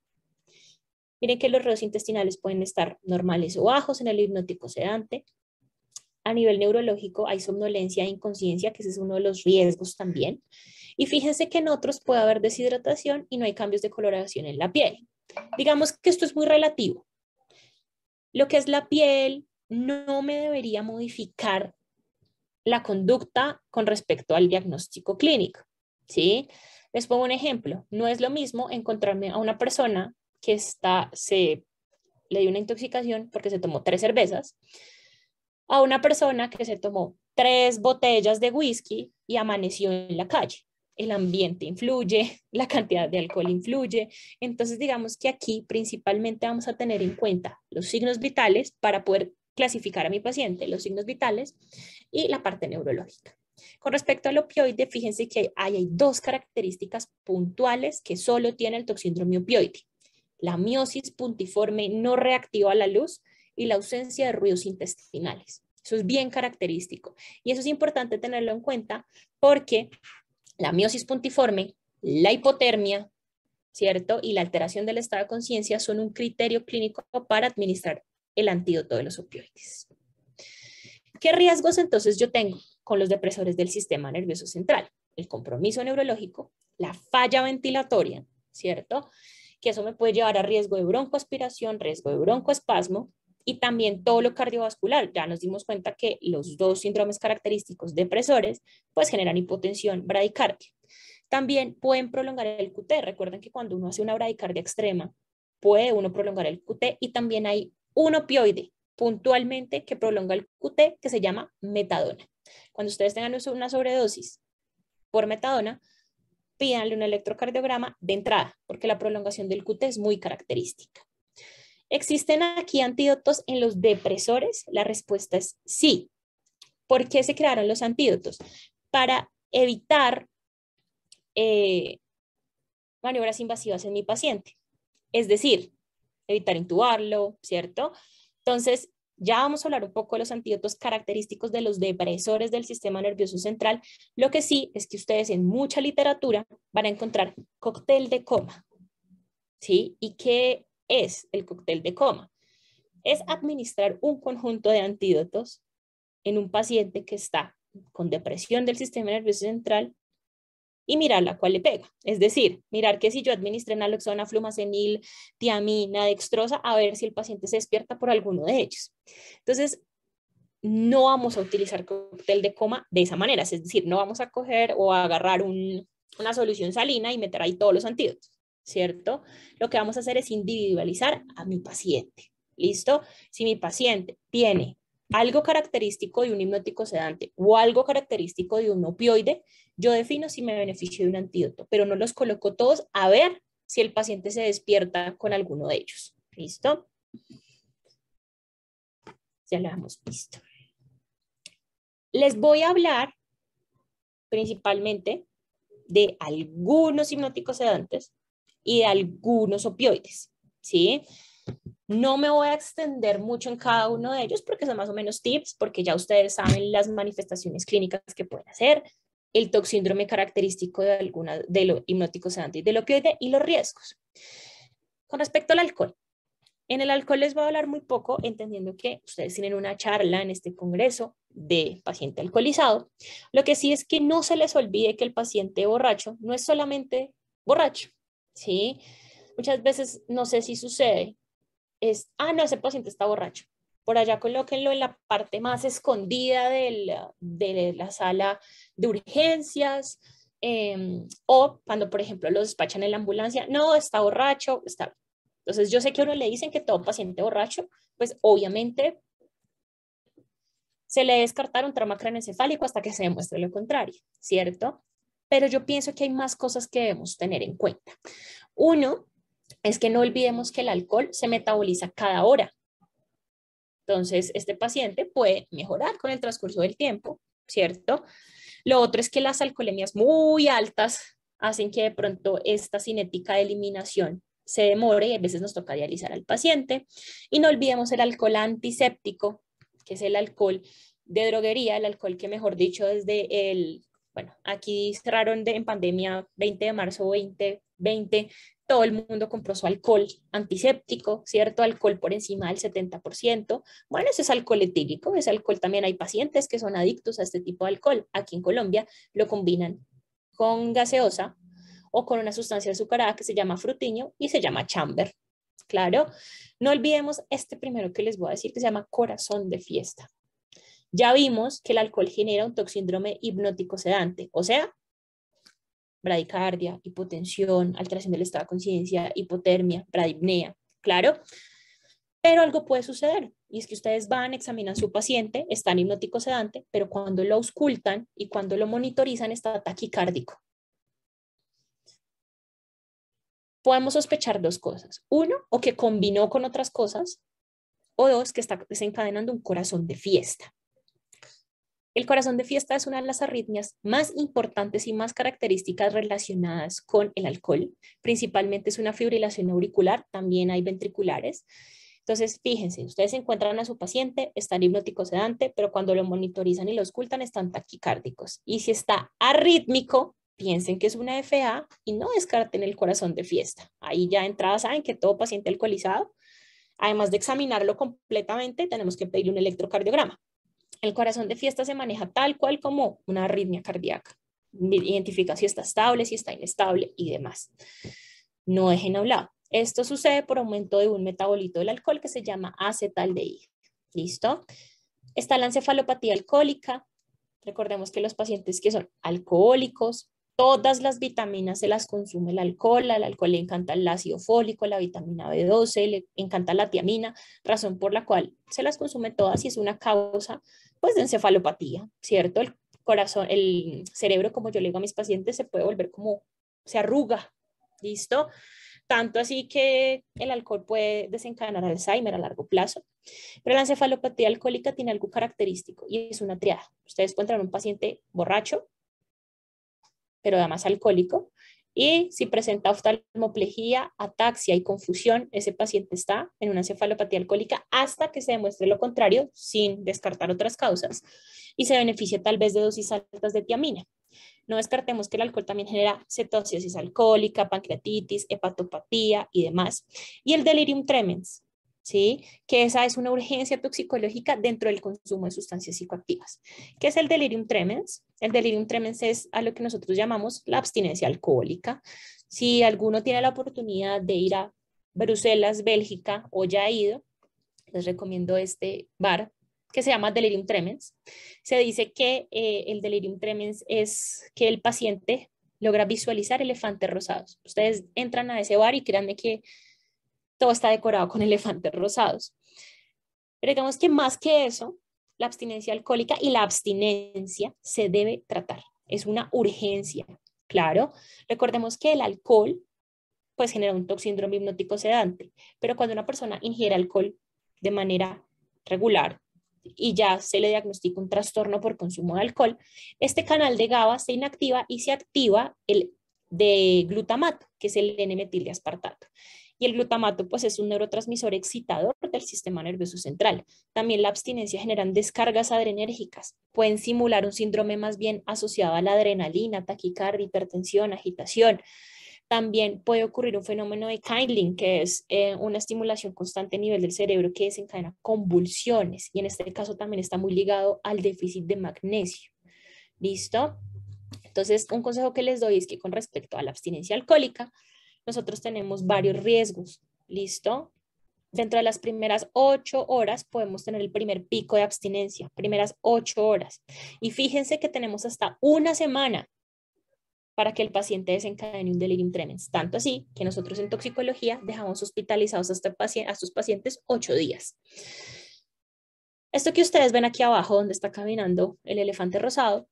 Miren que los reos intestinales pueden estar normales o bajos en el hipnótico sedante. A nivel neurológico hay somnolencia e inconsciencia, que ese es uno de los riesgos también. Y fíjense que en otros puede haber deshidratación y no hay cambios de coloración en la piel. Digamos que esto es muy relativo. Lo que es la piel no me debería modificar la conducta con respecto al diagnóstico clínico, ¿sí? Les pongo un ejemplo. No es lo mismo encontrarme a una persona que le dio una intoxicación porque se tomó 3 cervezas, a una persona que se tomó 3 botellas de whisky y amaneció en la calle. el ambiente influye, la cantidad de alcohol influye. Entonces, digamos que aquí principalmente vamos a tener en cuenta los signos vitales para poder clasificar a mi paciente, los signos vitales y la parte neurológica. Con respecto al opioide, fíjense que hay dos características puntuales que solo tiene el toxíndrome opioide: la miosis puntiforme no reactiva a la luz y la ausencia de ruidos intestinales. Eso es bien característico y eso es importante tenerlo en cuenta porque la miosis puntiforme, la hipotermia, ¿cierto? Y la alteración del estado de conciencia son un criterio clínico para administrar el antídoto de los opioides. ¿Qué riesgos entonces yo tengo con los depresores del sistema nervioso central? El compromiso neurológico, la falla ventilatoria, ¿cierto? Que eso me puede llevar a riesgo de broncoaspiración, riesgo de broncoespasmo y también todo lo cardiovascular. Ya nos dimos cuenta que los dos síndromes característicos depresores pues generan hipotensión, bradicardia. También pueden prolongar el QT. Recuerden que cuando uno hace una bradicardia extrema, puede uno prolongar el QT y también hay un opioide puntualmente que prolonga el QT que se llama metadona. Cuando ustedes tengan una sobredosis por metadona, pídanle un electrocardiograma de entrada, porque la prolongación del QT es muy característica. ¿Existen aquí antídotos en los depresores? La respuesta es sí. ¿Por qué se crearon los antídotos? Para evitar maniobras invasivas en mi paciente. Es decir, evitar intubarlo, ¿cierto? Entonces, ya vamos a hablar un poco de los antídotos característicos de los depresores del sistema nervioso central. Lo que sí es que ustedes en mucha literatura van a encontrar cóctel de coma. ¿Sí? ¿Y qué es el cóctel de coma? Es administrar un conjunto de antídotos en un paciente que está con depresión del sistema nervioso central y mirar la cual le pega. Es decir, mirar que si yo administré naloxona, flumacenil, tiamina, dextrosa, a ver si el paciente se despierta por alguno de ellos. Entonces, no vamos a utilizar cóctel de coma de esa manera. Es decir, no vamos a coger o a agarrar una solución salina y meter ahí todos los antídotos, ¿cierto? Lo que vamos a hacer es individualizar a mi paciente. ¿Listo? Si mi paciente tiene algo característico de un hipnótico sedante o algo característico de un opioide, yo defino si me beneficio de un antídoto, pero no los coloco todos a ver si el paciente se despierta con alguno de ellos. ¿Listo? Ya lo hemos visto. Les voy a hablar principalmente de algunos hipnóticos sedantes y de algunos opioides, ¿sí? No me voy a extender mucho en cada uno de ellos porque son más o menos tips, porque ya ustedes saben las manifestaciones clínicas que pueden hacer, el toxíndrome característico de alguna de los hipnóticos sedantes y del opioide y los riesgos. Con respecto al alcohol, en el alcohol les voy a hablar muy poco, entendiendo que ustedes tienen una charla en este congreso de paciente alcoholizado. Lo que sí es que no se les olvide que el paciente borracho no es solamente borracho, ¿sí? Muchas veces, no sé si sucede, no, ese paciente está borracho. Por allá colóquenlo en la parte más escondida de la sala de urgencias, o cuando, por ejemplo, lo despachan en la ambulancia, no, está borracho, está. Entonces, yo sé que a uno le dicen que todo paciente borracho, pues obviamente se le descartaron un trauma craneoencefálico hasta que se demuestre lo contrario, ¿cierto? Pero yo pienso que hay más cosas que debemos tener en cuenta. Uno, es que no olvidemos que el alcohol se metaboliza cada hora. Entonces, este paciente puede mejorar con el transcurso del tiempo, ¿cierto? Lo otro es que las alcoholemias muy altas hacen que de pronto esta cinética de eliminación se demore y a veces nos toca dializar al paciente. Y no olvidemos el alcohol antiséptico, que es el alcohol de droguería, el alcohol que, mejor dicho, desde aquí cerraron en pandemia 20 de marzo 2020, todo el mundo compró su alcohol antiséptico, ¿cierto? Alcohol por encima del 70%. Bueno, ese es alcohol etílico, ese alcohol también hay pacientes que son adictos a este tipo de alcohol. Aquí en Colombia lo combinan con gaseosa o con una sustancia azucarada que se llama frutiño y se llama chamber. Claro, no olvidemos este primero que les voy a decir que se llama corazón de fiesta. Ya vimos que el alcohol genera un toxíndrome hipnótico sedante, o sea, bradicardia, hipotensión, alteración del estado de conciencia, hipotermia, bradipnea, claro. Pero algo puede suceder y es que ustedes van, examinan a su paciente, está en hipnótico sedante, pero cuando lo auscultan y cuando lo monitorizan está taquicárdico. podemos sospechar dos cosas. Uno, o que combinó con otras cosas, o dos, que está desencadenando un corazón de fiesta. El corazón de fiesta es una de las arritmias más importantes y más características relacionadas con el alcohol. Principalmente es una fibrilación auricular, también hay ventriculares. Entonces, fíjense, ustedes encuentran a su paciente, está en hipnótico sedante, pero cuando lo monitorizan y lo auscultan están taquicárdicos. Y si está arrítmico, piensen que es una FA y no descarten el corazón de fiesta. Ahí ya de entrada saben que todo paciente alcoholizado, además de examinarlo completamente, tenemos que pedirle un electrocardiograma. El corazón de fiesta se maneja tal cual como una arritmia cardíaca. Identifica si está estable, si está inestable y demás. No dejen a un lado. Esto sucede por aumento de un metabolito del alcohol que se llama acetaldehído. ¿Listo? Está la encefalopatía alcohólica. Recordemos que los pacientes que son alcohólicos, todas las vitaminas se las consume el alcohol. Al alcohol le encanta el ácido fólico, la vitamina B12, le encanta la tiamina, razón por la cual se las consume todas y es una causa pues de encefalopatía, ¿cierto? El corazón, el cerebro, como yo le digo a mis pacientes, se puede volver como, se arruga, ¿listo? Tanto así que el alcohol puede desencadenar Alzheimer a largo plazo. Pero la encefalopatía alcohólica tiene algo característico y es una triada. Ustedes pueden tener un paciente borracho, pero además alcohólico, y si presenta oftalmoplejía, ataxia y confusión, ese paciente está en una encefalopatía alcohólica hasta que se demuestre lo contrario, sin descartar otras causas, y se beneficia tal vez de dosis altas de tiamina. No descartemos que el alcohol también genera cetosis alcohólica, pancreatitis, hepatopatía y demás. Y el delirium tremens, ¿sí? Que esa es una urgencia toxicológica dentro del consumo de sustancias psicoactivas. ¿Qué es el delirium tremens? El delirium tremens es a lo que nosotros llamamos la abstinencia alcohólica. Si alguno tiene la oportunidad de ir a Bruselas, Bélgica, o ya ha ido, les recomiendo este bar que se llama delirium tremens. Se dice que el delirium tremens es que el paciente logra visualizar elefantes rosados. Ustedes entran a ese bar y créanme que todo está decorado con elefantes rosados. Pero digamos que más que eso, la abstinencia alcohólica y la abstinencia se debe tratar. Es una urgencia, claro. Recordemos que el alcohol pues genera un toxíndrome hipnótico sedante, pero cuando una persona ingiere alcohol de manera regular y ya se le diagnostica un trastorno por consumo de alcohol, este canal de GABA se inactiva y se activa el de glutamato, que es el N-metildeaspartato. Y el glutamato pues es un neurotransmisor excitador del sistema nervioso central. También la abstinencia generan descargas adrenérgicas. Pueden simular un síndrome más bien asociado a la adrenalina, taquicardia, hipertensión, agitación. También puede ocurrir un fenómeno de kindling, que es una estimulación constante a nivel del cerebro que desencadena convulsiones. Y en este caso también está muy ligado al déficit de magnesio. ¿Listo? Entonces, un consejo que les doy es que con respecto a la abstinencia alcohólica, nosotros tenemos varios riesgos. ¿Listo? Dentro de las primeras 8 horas podemos tener el primer pico de abstinencia, primeras 8 horas. Y fíjense que tenemos hasta una semana para que el paciente desencadene un delirium tremens. Tanto así que nosotros en toxicología dejamos hospitalizados a estos pacientes 8 días. Esto que ustedes ven aquí abajo, donde está caminando el elefante rosado,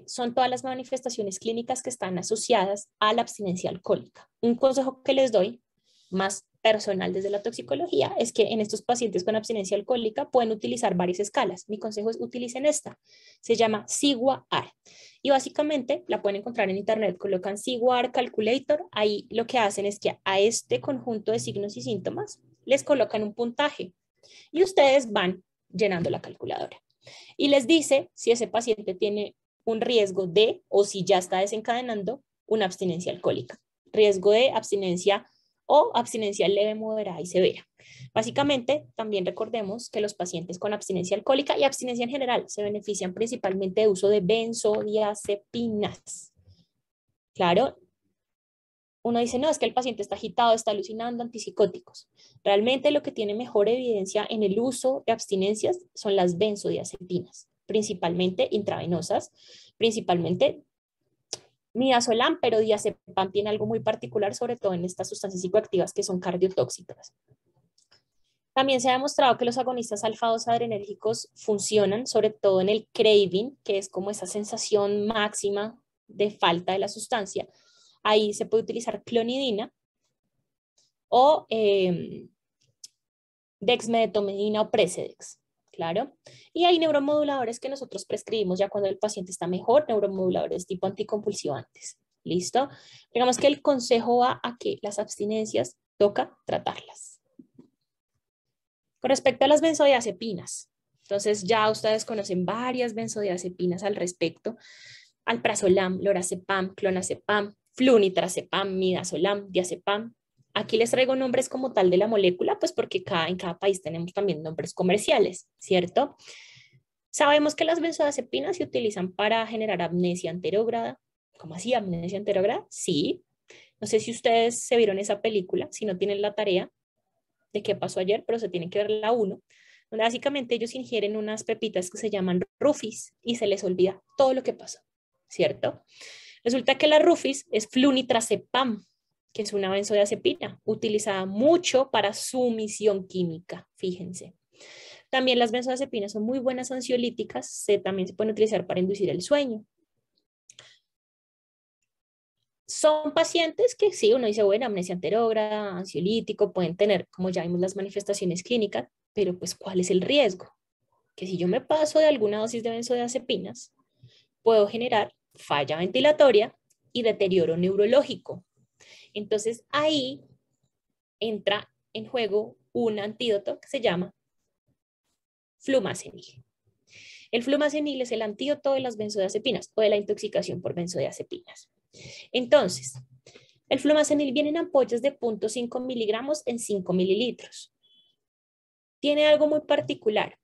son todas las manifestaciones clínicas que están asociadas a la abstinencia alcohólica. Un consejo que les doy, más personal desde la toxicología, es que en estos pacientes con abstinencia alcohólica pueden utilizar varias escalas. Mi consejo es utilicen esta. Se llama SIGWA-AR. Y básicamente la pueden encontrar en internet, colocan SIGWA-AR Calculator. Ahí lo que hacen es que a este conjunto de signos y síntomas les colocan un puntaje y ustedes van llenando la calculadora. Y les dice si ese paciente tiene un riesgo de o si ya está desencadenando una abstinencia alcohólica. Riesgo de abstinencia o abstinencia leve, moderada y severa. Básicamente, también recordemos que los pacientes con abstinencia alcohólica y abstinencia en general se benefician principalmente de uso de benzodiazepinas. Claro, uno dice, no, es que el paciente está agitado, está alucinando, antipsicóticos. Realmente lo que tiene mejor evidencia en el uso de abstinencias son las benzodiazepinas, principalmente intravenosas, principalmente midazolam, pero diazepam tiene algo muy particular, sobre todo en estas sustancias psicoactivas que son cardiotóxicas. También se ha demostrado que los agonistas alfa-2 adrenérgicos funcionan, sobre todo en el craving, que es como esa sensación máxima de falta de la sustancia. Ahí se puede utilizar clonidina o dexmedetomidina o Precedex, claro. Y hay neuromoduladores que nosotros prescribimos ya cuando el paciente está mejor, neuromoduladores tipo anticonvulsivantes. ¿Listo? Digamos que el consejo va a que las abstinencias toca tratarlas. Con respecto a las benzodiazepinas, entonces ya ustedes conocen varias benzodiazepinas al respecto: alprazolam, lorazepam, clonazepam, flunitrazepam, midazolam, diazepam. Aquí les traigo nombres como tal de la molécula, pues porque en cada país tenemos también nombres comerciales, ¿cierto? Sabemos que las benzodiazepinas se utilizan para generar amnesia anterógrada. ¿Cómo así, amnesia anterógrada? Sí. No sé si ustedes se vieron esa película, si no tienen la tarea de qué pasó ayer, pero se tienen que ver la 1, donde básicamente ellos ingieren unas pepitas que se llaman rufis y se les olvida todo lo que pasó, ¿cierto? Resulta que la rufis es flunitrazepam, que es una benzodiazepina utilizada mucho para sumisión química, fíjense. También las benzodiazepinas son muy buenas ansiolíticas, también se pueden utilizar para inducir el sueño. Son pacientes que sí, uno dice, bueno, amnesia anterógrada, ansiolítico, pueden tener, como ya vimos, las manifestaciones clínicas, pero pues, ¿cuál es el riesgo? Que si yo me paso de alguna dosis de benzodiazepinas, puedo generar falla ventilatoria y deterioro neurológico. Entonces, ahí entra en juego un antídoto que se llama flumazenil. El flumazenil es el antídoto de las benzodiazepinas o de la intoxicación por benzodiazepinas. Entonces, el flumazenil viene en ampollas de 0.5 miligramos en 5 mililitros. Tiene algo muy particular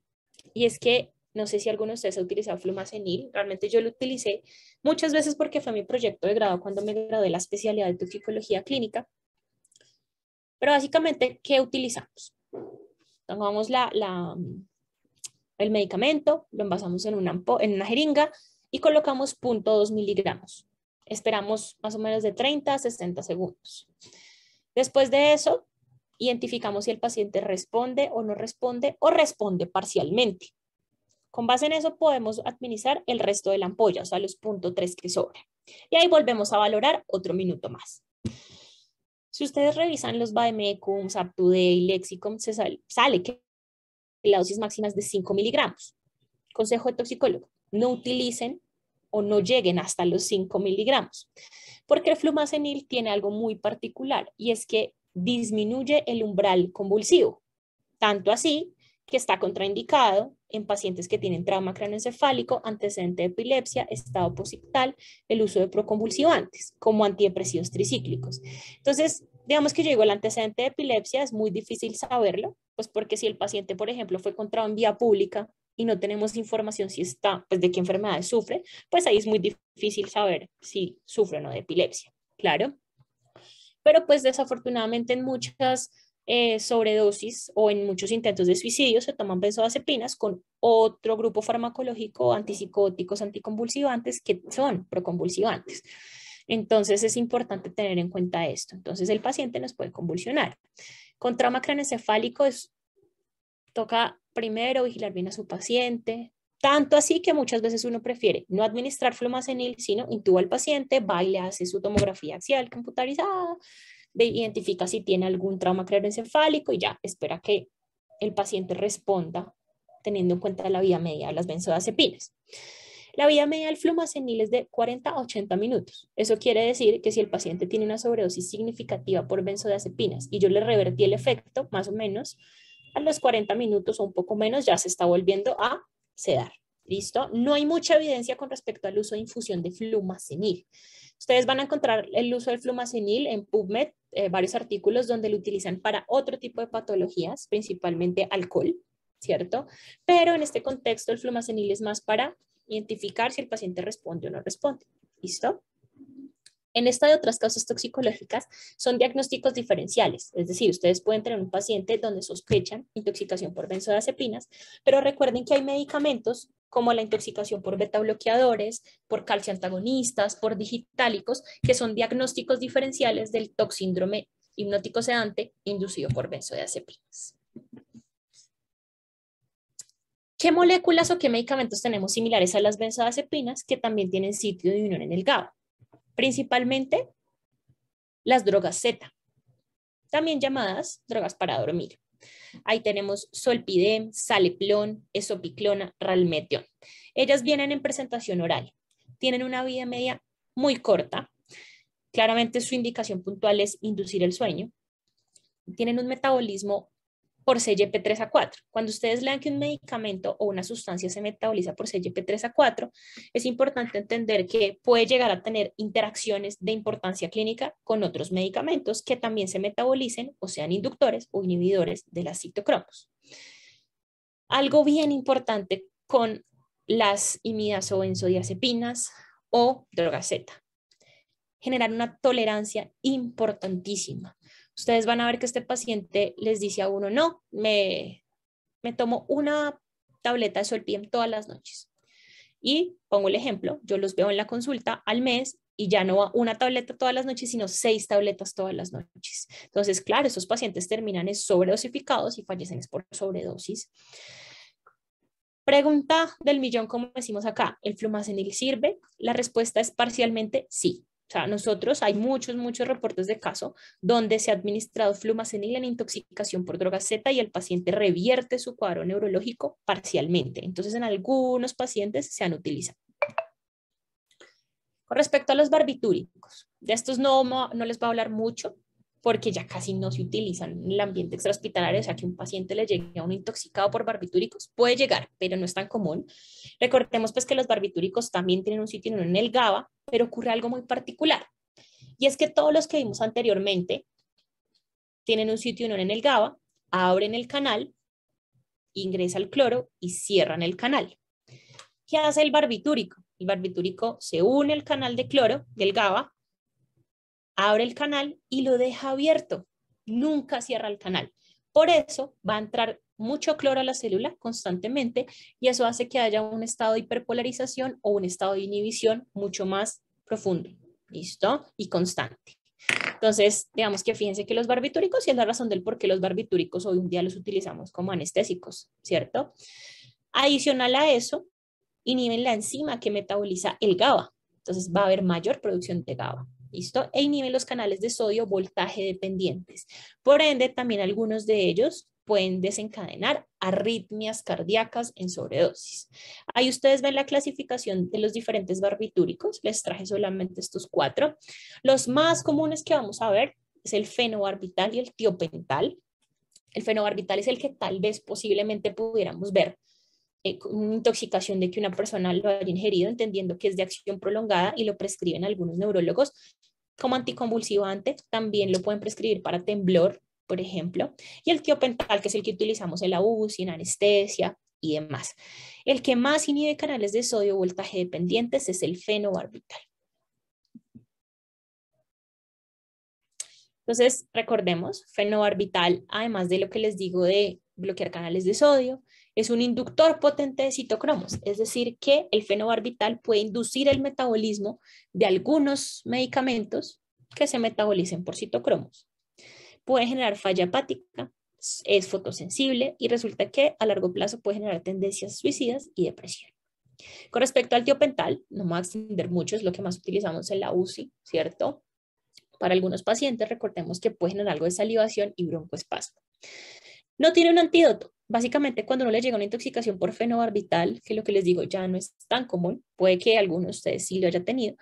y es que no sé si alguno de ustedes ha utilizado flumazenil. Realmente yo lo utilicé muchas veces porque fue mi proyecto de grado cuando me gradué de la especialidad de toxicología clínica. Pero básicamente, ¿qué utilizamos? Tomamos el medicamento, lo envasamos en una jeringa y colocamos 0.2 miligramos. Esperamos más o menos de 30 a 60 segundos. Después de eso, identificamos si el paciente responde o no responde o responde parcialmente. Con base en eso podemos administrar el resto de la ampolla, o sea, los 0.3 que sobran. Y ahí volvemos a valorar otro minuto más. Si ustedes revisan los Vademecum, Saptuday, Lexicon, sale que la dosis máxima es de 5 miligramos. Consejo de toxicólogo: no utilicen o no lleguen hasta los 5 miligramos, porque el flumazenil tiene algo muy particular y es que disminuye el umbral convulsivo, tanto así que está contraindicado en pacientes que tienen trauma craneoencefálico, antecedente de epilepsia, estado posictal, el uso de proconvulsivantes como antidepresivos tricíclicos. Entonces, digamos que yo digo, el antecedente de epilepsia es muy difícil saberlo, pues porque si el paciente, por ejemplo, fue encontrado en vía pública y no tenemos información si está, pues de qué enfermedades sufre, pues ahí es muy difícil saber si sufre o no de epilepsia, claro. Pero pues desafortunadamente en muchas sobredosis o en muchos intentos de suicidio se toman benzodiazepinas con otro grupo farmacológico, antipsicóticos, anticonvulsivantes, que son proconvulsivantes. Entonces es importante tener en cuenta esto. Entonces el paciente nos puede convulsionar. Con trauma craneoencefálico toca primero vigilar bien a su paciente, tanto así que muchas veces uno prefiere no administrar flumazenil, sino intuba al paciente, va y le hace su tomografía axial computarizada, identifica si tiene algún trauma craneoencefálico y ya espera que el paciente responda teniendo en cuenta la vida media de las benzodiazepinas. La vida media del flumazenil es de 40 a 80 minutos. Eso quiere decir que si el paciente tiene una sobredosis significativa por benzodiazepinas y yo le revertí el efecto, más o menos, a los 40 minutos o un poco menos ya se está volviendo a sedar. ¿Listo? No hay mucha evidencia con respecto al uso de infusión de flumazenil. Ustedes van a encontrar el uso del flumazenil en PubMed, varios artículos donde lo utilizan para otro tipo de patologías, principalmente alcohol, ¿cierto? Pero en este contexto el flumazenil es más para identificar si el paciente responde o no responde. ¿Listo? En esta y otras causas toxicológicas son diagnósticos diferenciales, es decir, ustedes pueden tener un paciente donde sospechan intoxicación por benzodiazepinas, pero recuerden que hay medicamentos como la intoxicación por beta bloqueadores, por calcio antagonistas, por digitálicos, que son diagnósticos diferenciales del toxíndrome hipnótico sedante inducido por benzodiazepinas. ¿Qué moléculas o qué medicamentos tenemos similares a las benzodiazepinas que también tienen sitio de unión en el GABA? Principalmente las drogas Z. también llamadas drogas para dormir. Ahí tenemos Solpidem, Saleplon, Esopiclona, Ralmetión. Ellas vienen en presentación oral. Tienen una vida media muy corta. Claramente su indicación puntual es inducir el sueño. Tienen un metabolismo por CYP3A4. Cuando ustedes lean que un medicamento o una sustancia se metaboliza por CYP3A4, es importante entender que puede llegar a tener interacciones de importancia clínica con otros medicamentos que también se metabolicen o sean inductores o inhibidores de las citocromos. Algo bien importante con las imidazobenzodiazepinas o droga Z. Generar una tolerancia importantísima. Ustedes van a ver que este paciente les dice a uno, no, me tomo una tableta de Solpidem todas las noches. Y pongo el ejemplo, yo los veo en la consulta al mes y ya no va una tableta todas las noches, sino 6 tabletas todas las noches. Entonces, claro, esos pacientes terminan sobredosificados y fallecen por sobredosis. Pregunta del millón, como decimos acá, ¿el flumazenil sirve? La respuesta es parcialmente sí. O sea, nosotros hay muchos reportes de caso donde se ha administrado flumazenil en intoxicación por droga Z y el paciente revierte su cuadro neurológico parcialmente. Entonces, en algunos pacientes se han utilizado. Con respecto a los barbitúricos, de estos no les voy a hablar mucho porque ya casi no se utilizan en el ambiente extrahospitalario, o sea que un paciente le llegue a un intoxicado por barbitúricos, puede llegar, pero no es tan común. Recordemos pues que los barbitúricos también tienen un sitio en el GABA, pero ocurre algo muy particular, y es que todos los que vimos anteriormente tienen un sitio en el GABA, abren el canal, ingresa el cloro y cierran el canal. ¿Qué hace el barbitúrico? El barbitúrico se une al canal de cloro del GABA, abre el canal y lo deja abierto. Nunca cierra el canal. Por eso va a entrar mucho cloro a la célula constantemente y eso hace que haya un estado de hiperpolarización o un estado de inhibición mucho más profundo. ¿Listo? Y constante. Entonces, digamos que fíjense que los barbitúricos, y es la razón del por qué los barbitúricos hoy en día los utilizamos como anestésicos, ¿cierto? Adicional a eso, inhiben la enzima que metaboliza el GABA. Entonces va a haber mayor producción de GABA. ¿Listo? E inhiben los canales de sodio voltaje dependientes. Por ende, también algunos de ellos pueden desencadenar arritmias cardíacas en sobredosis. Ahí ustedes ven la clasificación de los diferentes barbitúricos. Les traje solamente estos 4. Los más comunes que vamos a ver es el fenobarbital y el tiopental. El fenobarbital es el que tal vez posiblemente pudiéramos ver una intoxicación de que una persona lo haya ingerido, entendiendo que es de acción prolongada y lo prescriben algunos neurólogos como anticonvulsivante. También lo pueden prescribir para temblor, por ejemplo. Y el tiopental, que es el que utilizamos en la UCI, en anestesia y demás. El que más inhibe canales de sodio voltaje dependientes es el fenobarbital. Entonces, recordemos, fenobarbital, además de lo que les digo de bloquear canales de sodio, es un inductor potente de citocromos, es decir, que el fenobarbital puede inducir el metabolismo de algunos medicamentos que se metabolicen por citocromos. Puede generar falla hepática, es fotosensible y resulta que a largo plazo puede generar tendencias suicidas y depresión. Con respecto al tiopental, no me voy a extender mucho, es lo que más utilizamos en la UCI, ¿cierto? Para algunos pacientes, recordemos que puede generar algo de salivación y broncoespasmo. No tiene un antídoto. Básicamente, cuando uno le llega una intoxicación por fenobarbital, que lo que les digo ya no es tan común, puede que algunos de ustedes sí lo haya tenido,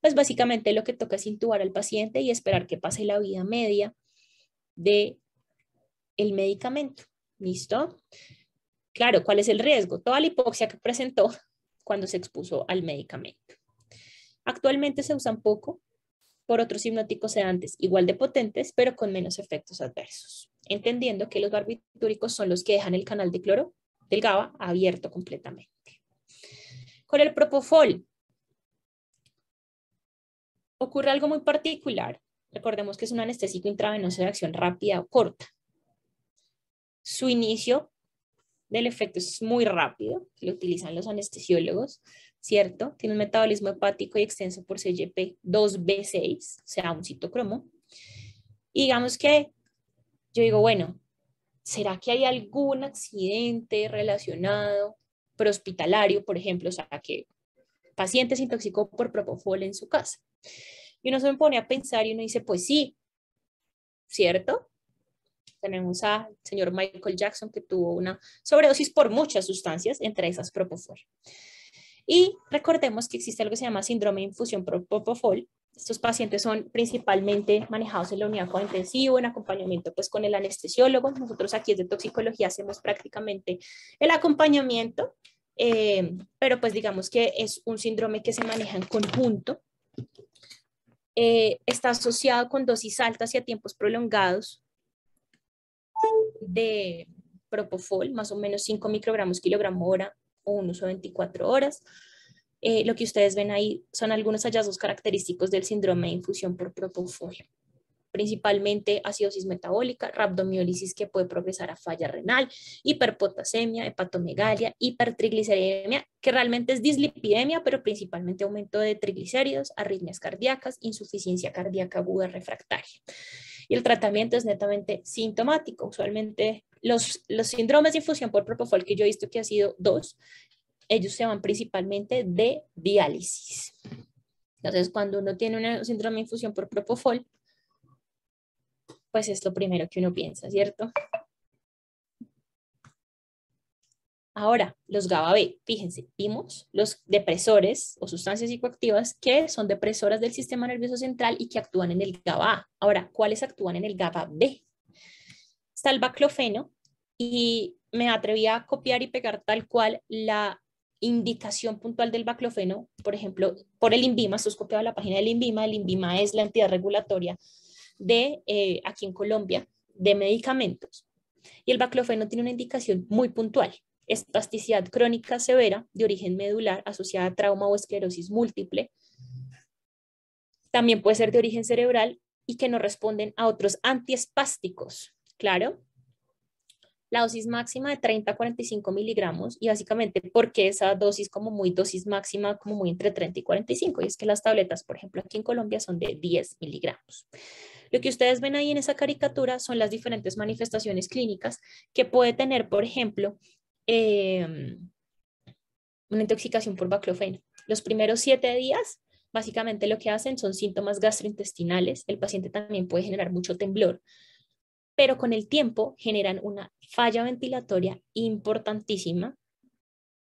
pues básicamente lo que toca es intubar al paciente y esperar que pase la vida media del medicamento. ¿Listo? Claro, ¿cuál es el riesgo? Toda la hipoxia que presentó cuando se expuso al medicamento. Actualmente se usan poco por otros hipnóticos sedantes igual de potentes, pero con menos efectos adversos, entendiendo que los barbitúricos son los que dejan el canal de cloro del GABA abierto completamente. Con el propofol ocurre algo muy particular. Recordemos que es un anestésico intravenoso de acción rápida o corta. Su inicio del efecto es muy rápido, lo utilizan los anestesiólogos, ¿cierto? Tiene un metabolismo hepático y extenso por CYP2B6, o sea, un citocromo. Y digamos que yo digo, bueno, ¿será que hay algún accidente relacionado prehospitalario, por ejemplo, o sea, que paciente se intoxicó por propofol en su casa? Y uno se me pone a pensar y uno dice, pues sí, ¿cierto? Tenemos al señor Michael Jackson, que tuvo una sobredosis por muchas sustancias, entre esas propofol. Y recordemos que existe algo que se llama síndrome de infusión por propofol. Estos pacientes son principalmente manejados en la unidad de intensivo, en acompañamiento pues con el anestesiólogo. Nosotros aquí desde toxicología hacemos prácticamente el acompañamiento, pero pues digamos que es un síndrome que se maneja en conjunto. Está asociado con dosis altas y a tiempos prolongados de propofol, más o menos 5 microgramos kilogramo hora o un uso de 24 horas. Lo que ustedes ven ahí son algunos hallazgos característicos del síndrome de infusión por propofol, principalmente acidosis metabólica, rhabdomiólisis que puede progresar a falla renal, hiperpotasemia, hepatomegalia, hipertrigliceridemia, que realmente es dislipidemia, pero principalmente aumento de triglicéridos, arritmias cardíacas, insuficiencia cardíaca aguda refractaria. Y el tratamiento es netamente sintomático. Usualmente los síndromes de infusión por propofol que yo he visto que ha sido 2, ellos se van principalmente de diálisis. Entonces, cuando uno tiene un síndrome de infusión por propofol, pues es lo primero que uno piensa, ¿cierto? Ahora, los GABA-B, fíjense, vimos los depresores o sustancias psicoactivas que son depresoras del sistema nervioso central y que actúan en el GABA-A. Ahora, ¿cuáles actúan en el GABA-B? Está el baclofeno y me atreví a copiar y pegar tal cual la indicación puntual del baclofeno, por ejemplo, por el INVIMA, esto es copiado de la página del INVIMA. El INVIMA es la entidad regulatoria de aquí en Colombia de medicamentos. Y el baclofeno tiene una indicación muy puntual. Espasticidad crónica severa de origen medular asociada a trauma o esclerosis múltiple. También puede ser de origen cerebral y que no responden a otros antiespásticos. Claro. La dosis máxima de 30 a 45 miligramos y básicamente porque esa dosis como muy dosis máxima como muy entre 30 y 45 y es que las tabletas, por ejemplo, aquí en Colombia son de 10 miligramos. Lo que ustedes ven ahí en esa caricatura son las diferentes manifestaciones clínicas que puede tener, por ejemplo, una intoxicación por baclofeno. Los primeros 7 días, básicamente lo que hacen son síntomas gastrointestinales. El paciente también puede generar mucho temblor, pero con el tiempo generan una falla ventilatoria importantísima,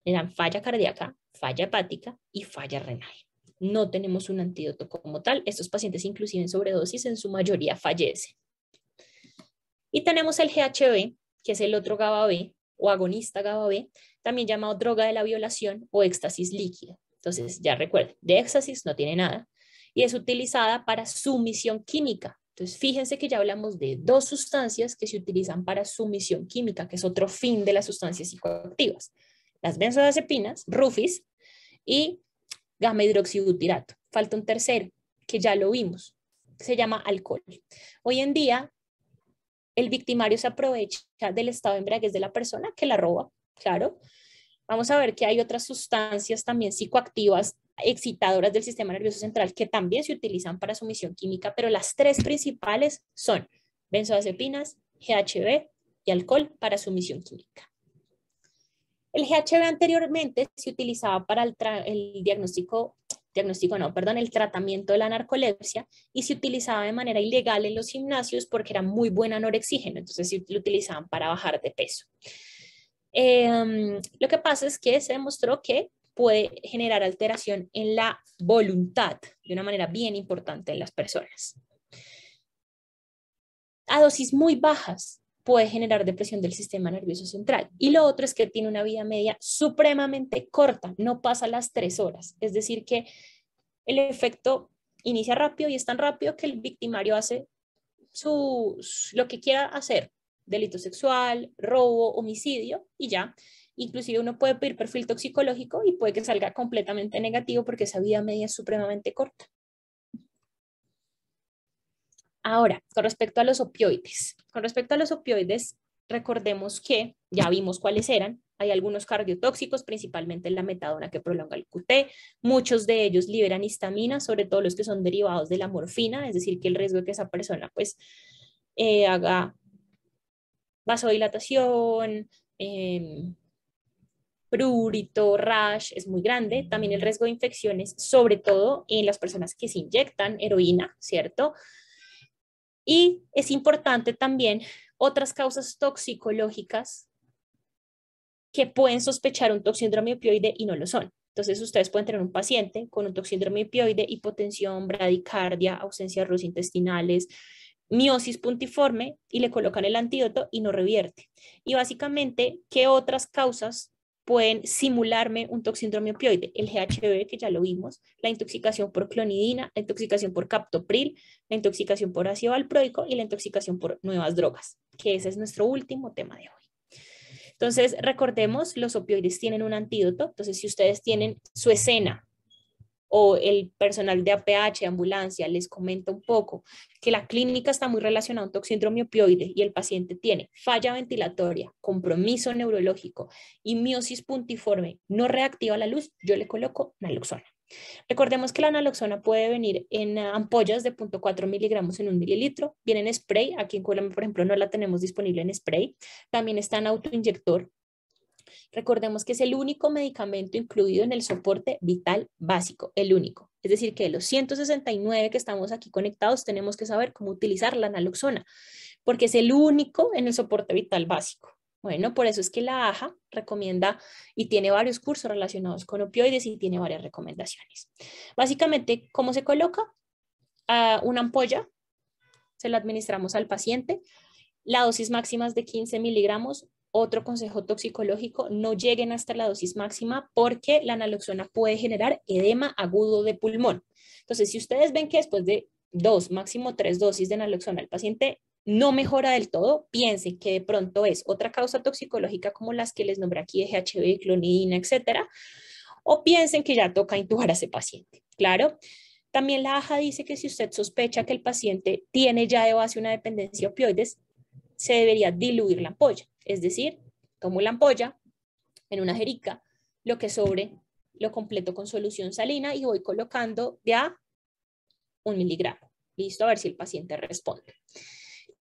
generan falla cardíaca, falla hepática y falla renal. No tenemos un antídoto como tal. Estos pacientes, inclusive en sobredosis, en su mayoría fallecen. Y tenemos el GHB, que es el otro GABA-B o agonista GABA-B, también llamado droga de la violación o éxtasis líquida. Entonces, ya recuerden, de éxtasis no tiene nada y es utilizada para sumisión química. Entonces, fíjense que ya hablamos de 2 sustancias que se utilizan para sumisión química, que es otro fin de las sustancias psicoactivas. Las benzodiazepinas, Rufis, y gamma hidroxibutirato. Falta un tercero, que ya lo vimos, que se llama alcohol. Hoy en día, el victimario se aprovecha del estado de embriaguez de la persona que la roba, claro. Vamos a ver que hay otras sustancias también psicoactivas excitadoras del sistema nervioso central que también se utilizan para sumisión química, pero las 3 principales son benzodiazepinas, GHB y alcohol para sumisión química. El GHB anteriormente se utilizaba para el el tratamiento de la narcolepsia y se utilizaba de manera ilegal en los gimnasios porque era muy buena anorexígeno, entonces se lo utilizaban para bajar de peso. Lo que pasa es que se demostró que puede generar alteración en la voluntad de una manera bien importante en las personas. A dosis muy bajas puede generar depresión del sistema nervioso central. Y lo otro es que tiene una vida media supremamente corta, no pasa las 3 horas. Es decir, que el efecto inicia rápido y es tan rápido que el victimario hace lo que quiera hacer, delito sexual, robo, homicidio y ya. Inclusive uno puede pedir perfil toxicológico y puede que salga completamente negativo porque esa vida media es supremamente corta. Ahora, con respecto a los opioides. Con respecto a los opioides, recordemos que ya vimos cuáles eran. Hay algunos cardiotóxicos, principalmente la metadona que prolonga el QT. Muchos de ellos liberan histamina, sobre todo los que son derivados de la morfina, es decir, que el riesgo de que esa persona pues haga vasodilatación, prurito, rash, es muy grande. También el riesgo de infecciones, sobre todo en las personas que se inyectan heroína, ¿cierto? Y es importante también otras causas toxicológicas que pueden sospechar un toxíndrome opioide y no lo son. Entonces, ustedes pueden tener un paciente con un toxíndrome opioide, hipotensión, bradicardia, ausencia de arroz intestinales, miosis puntiforme y le colocan el antídoto y no revierte. Y básicamente, ¿qué otras causas pueden simularme un toxíndrome opioide? El GHB, que ya lo vimos, la intoxicación por clonidina, la intoxicación por captopril, la intoxicación por ácido valproico y la intoxicación por nuevas drogas, que ese es nuestro último tema de hoy. Entonces, recordemos, los opioides tienen un antídoto. Entonces, si ustedes tienen su escena o el personal de APH, de ambulancia, les comenta un poco que la clínica está muy relacionada a un toxíndrome opioide y el paciente tiene falla ventilatoria, compromiso neurológico y miosis puntiforme no reactiva a la luz, yo le coloco naloxona. Recordemos que la naloxona puede venir en ampollas de 0.4 miligramos en 1 mililitro, viene en spray, aquí en Colombia, por ejemplo, no la tenemos disponible en spray, también está en autoinyector. Recordemos que es el único medicamento incluido en el soporte vital básico, el único. Es decir, que de los 169 que estamos aquí conectados, tenemos que saber cómo utilizar la naloxona, porque es el único en el soporte vital básico. Bueno, por eso es que la AJA recomienda y tiene varios cursos relacionados con opioides y tiene varias recomendaciones. Básicamente, ¿cómo se coloca? Una ampolla, se la administramos al paciente. La dosis máxima es de 15 miligramos. Otro consejo toxicológico, no lleguen hasta la dosis máxima porque la naloxona puede generar edema agudo de pulmón. Entonces, si ustedes ven que después de 2, máximo 3 dosis de naloxona el paciente no mejora del todo, piensen que de pronto es otra causa toxicológica como las que les nombré aquí de GHB, clonidina, etcétera, o piensen que ya toca intubar a ese paciente. Claro. También la AJA dice que si usted sospecha que el paciente tiene ya de base una dependencia de opioides, se debería diluir la ampolla. Es decir, tomo la ampolla en una jerica, lo que sobre lo completo con solución salina y voy colocando de a 1 miligramo. Listo, a ver si el paciente responde.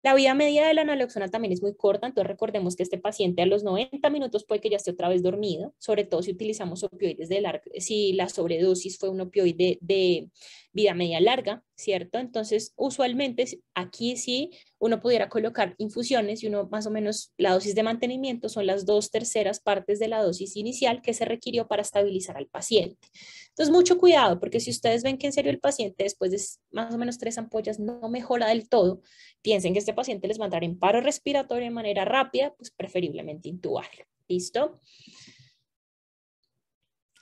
La vida media de la naloxona también es muy corta, entonces recordemos que este paciente a los 90 minutos puede que ya esté otra vez dormido, sobre todo si utilizamos opioides de larga, si la sobredosis fue un opioide de vida media larga, ¿cierto? Entonces, usualmente aquí sí uno pudiera colocar infusiones y uno más o menos la dosis de mantenimiento son las 2/3 partes de la dosis inicial que se requirió para estabilizar al paciente. Entonces, mucho cuidado, porque si ustedes ven que en serio el paciente después de más o menos 3 ampollas no mejora del todo, piensen que este paciente les va a entrar en paro respiratorio de manera rápida, pues preferiblemente intubarlo. ¿Listo?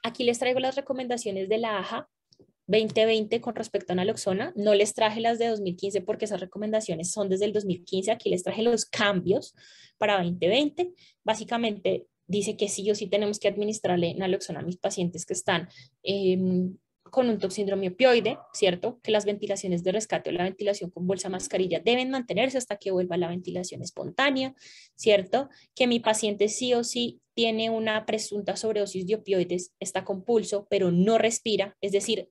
Aquí les traigo las recomendaciones de la AJA 2020 con respecto a naloxona. No les traje las de 2015 porque esas recomendaciones son desde el 2015. Aquí les traje los cambios para 2020. Básicamente dice que sí o sí tenemos que administrarle naloxona a mis pacientes que están con un toxíndrome opioide, ¿cierto? Que las ventilaciones de rescate o la ventilación con bolsa mascarilla deben mantenerse hasta que vuelva la ventilación espontánea, ¿cierto? Que mi paciente sí o sí tiene una presunta sobredosis de opioides, está con pulso, pero no respira, es decir,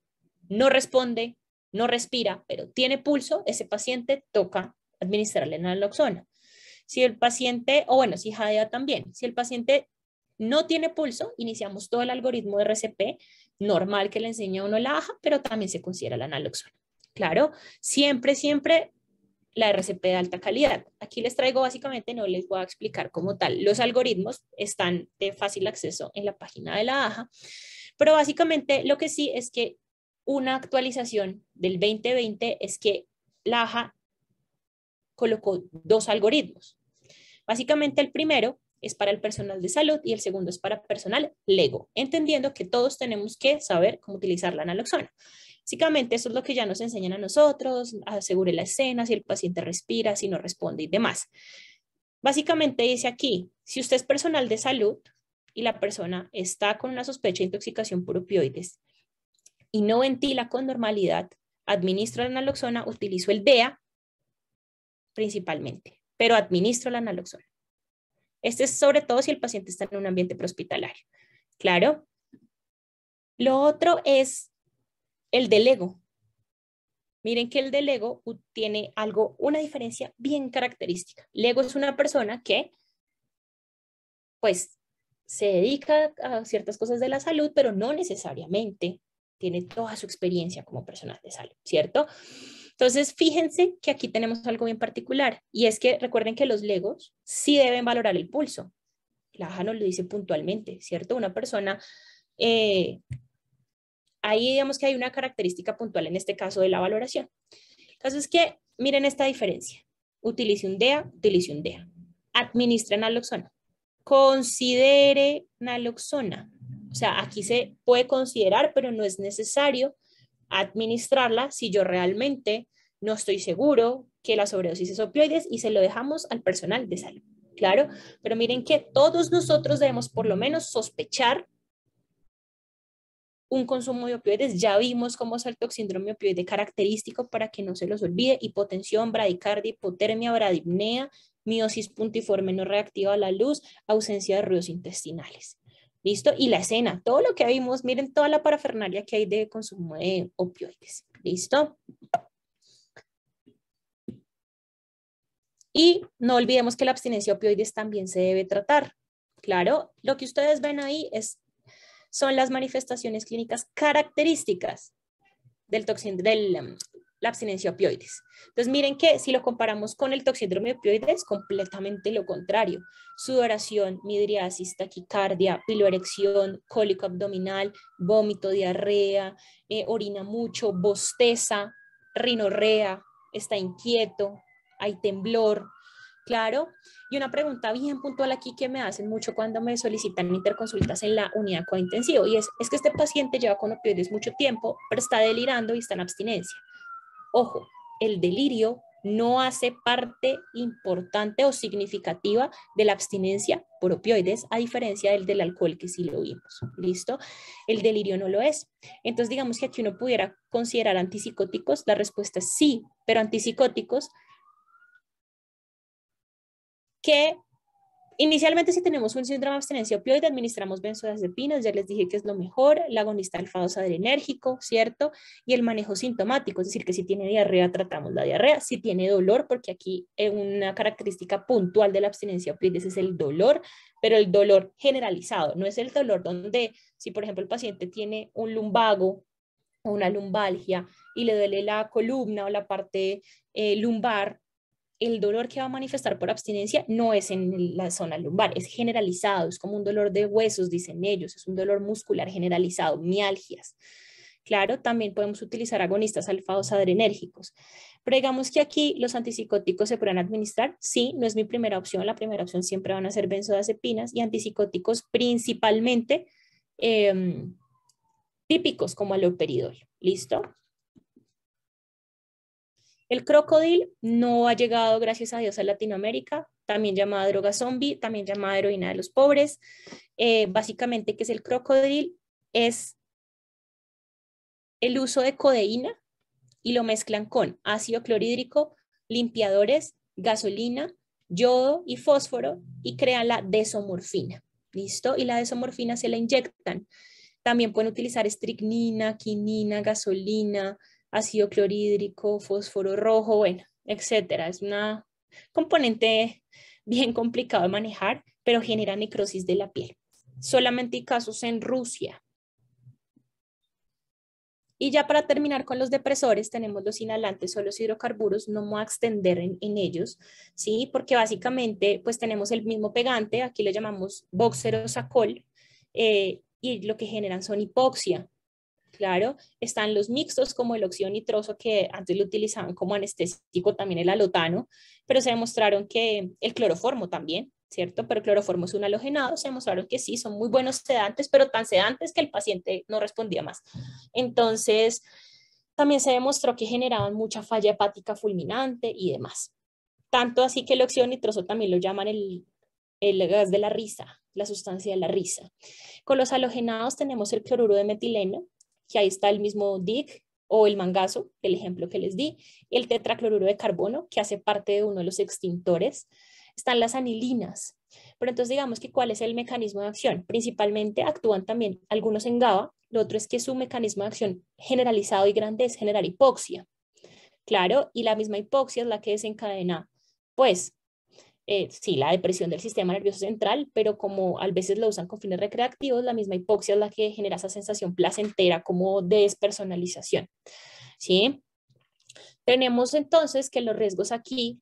no responde, no respira, pero tiene pulso, ese paciente toca administrarle naloxona. Si el paciente, o bueno, si jadea también, si el paciente no tiene pulso, iniciamos todo el algoritmo de RCP normal que le enseña a uno la AJA, pero también se considera la naloxona. Claro, siempre, siempre la RCP de alta calidad. Aquí les traigo básicamente, no les voy a explicar como tal. Los algoritmos están de fácil acceso en la página de la AJA, pero básicamente lo que sí es que una actualización del 2020 es que la AJA colocó 2 algoritmos. Básicamente el primero es para el personal de salud y el segundo es para personal lego, entendiendo que todos tenemos que saber cómo utilizar la naloxona. Básicamente eso es lo que ya nos enseñan a nosotros, asegure la escena, si el paciente respira, si no responde y demás. Básicamente dice aquí, si usted es personal de salud y la persona está con una sospecha de intoxicación por opioides y no ventila con normalidad, administro la naloxona, utilizo el DEA principalmente, pero administro la naloxona. Este es sobre todo si el paciente está en un ambiente prehospitalario. Claro. Lo otro es el del ego. Miren que el del ego tiene algo, una diferencia bien característica. El ego es una persona que, pues, se dedica a ciertas cosas de la salud, pero no necesariamente tiene toda su experiencia como personal de salud, ¿cierto? Entonces, fíjense que aquí tenemos algo bien particular y es que recuerden que los legos sí deben valorar el pulso. La AJA nos lo dice puntualmente, ¿cierto? Una persona, ahí digamos que hay una característica puntual en este caso de la valoración. El caso es que miren esta diferencia. Utilice un DEA, utilice un DEA. Administre naloxona. Considere naloxona. O sea, aquí se puede considerar, pero no es necesario administrarla si yo realmente no estoy seguro que la sobredosis es opioides y se lo dejamos al personal de salud. Claro, pero miren que todos nosotros debemos por lo menos sospechar un consumo de opioides. Ya vimos cómo es el toxíndrome opioide característico para que no se los olvide: hipotensión, bradicardia, hipotermia, bradipnea, miosis puntiforme no reactiva a la luz, ausencia de ruidos intestinales. ¿Listo? Y la escena, todo lo que vimos, miren toda la parafernalia que hay de consumo de opioides. ¿Listo? Y no olvidemos que la abstinencia de opioides también se debe tratar. Claro, lo que ustedes ven ahí son las manifestaciones clínicas características del la abstinencia de opioides. Entonces, miren que si lo comparamos con el toxíndrome de opioides, completamente lo contrario. Sudoración, midriasis, taquicardia, piloerección, cólico abdominal, vómito, diarrea, orina mucho, bosteza, rinorrea, está inquieto, hay temblor. Claro, y una pregunta bien puntual aquí que me hacen mucho cuando me solicitan interconsultas en la unidad de cuidado intensivo, y es que este paciente lleva con opioides mucho tiempo, pero está delirando y está en abstinencia. Ojo, el delirio no hace parte importante o significativa de la abstinencia por opioides, a diferencia del alcohol, que sí lo vimos. ¿Listo? El delirio no lo es. Entonces, digamos que aquí uno pudiera considerar antipsicóticos. La respuesta es sí, pero antipsicóticos que inicialmente, si tenemos un síndrome de abstinencia opioide, administramos benzodiazepinas, ya les dije que es lo mejor, el agonista alfa-2 adrenérgico, ¿cierto? Y el manejo sintomático, es decir, que si tiene diarrea, tratamos la diarrea, si tiene dolor, porque aquí una característica puntual de la abstinencia opioide es el dolor, pero el dolor generalizado, no es el dolor donde, si por ejemplo el paciente tiene un lumbago o una lumbalgia y le duele la columna o la parte lumbar, el dolor que va a manifestar por abstinencia no es en la zona lumbar, es generalizado, es como un dolor de huesos, dicen ellos, es un dolor muscular generalizado, mialgias. Claro, también podemos utilizar agonistas alfa-2 adrenérgicos. Pero digamos que aquí los antipsicóticos se pueden administrar. Sí, no es mi primera opción. La primera opción siempre van a ser benzodiazepinas y antipsicóticos principalmente típicos como aloperidol. ¿Listo? El crocodil no ha llegado, gracias a Dios, a Latinoamérica, también llamada droga zombie, también llamada heroína de los pobres. Básicamente, ¿qué es el crocodil? Es el uso de codeína y lo mezclan con ácido clorhídrico, limpiadores, gasolina, yodo y fósforo y crean la desomorfina. ¿Listo? Y la desomorfina se la inyectan. También pueden utilizar estricnina, quinina, gasolina, ácido clorhídrico, fósforo rojo, bueno, etcétera. Es una componente bien complicado de manejar, pero genera necrosis de la piel. Solamente hay casos en Rusia. Y ya para terminar con los depresores, tenemos los inhalantes o los hidrocarburos. No me voy a extender en ellos, ¿sí? Porque básicamente, pues tenemos el mismo pegante, aquí lo llamamos Voxerosacol, y lo que generan son hipoxia. Claro, están los mixtos como el óxido nitroso, que antes lo utilizaban como anestésico, también el alotano, pero se demostraron que el cloroformo también, ¿cierto? Pero el cloroformo es un halogenado, se demostraron que sí, son muy buenos sedantes, pero tan sedantes que el paciente no respondía más. Entonces, también se demostró que generaban mucha falla hepática fulminante y demás. Tanto así que el óxido nitroso también lo llaman el gas de la risa, la sustancia de la risa. Con los halogenados tenemos el cloruro de metileno, que ahí está el mismo DIC o el mangazo, el ejemplo que les di, el tetracloruro de carbono, que hace parte de uno de los extintores. Están las anilinas. Pero entonces digamos que ¿cuál es el mecanismo de acción? Principalmente actúan también algunos en GABA, lo otro es que su mecanismo de acción generalizado y grande es generar hipoxia. Claro, y la misma hipoxia es la que desencadena, pues, sí, la depresión del sistema nervioso central, pero como a veces lo usan con fines recreativos, la misma hipoxia es la que genera esa sensación placentera como de despersonalización, ¿sí? Tenemos entonces que los riesgos aquí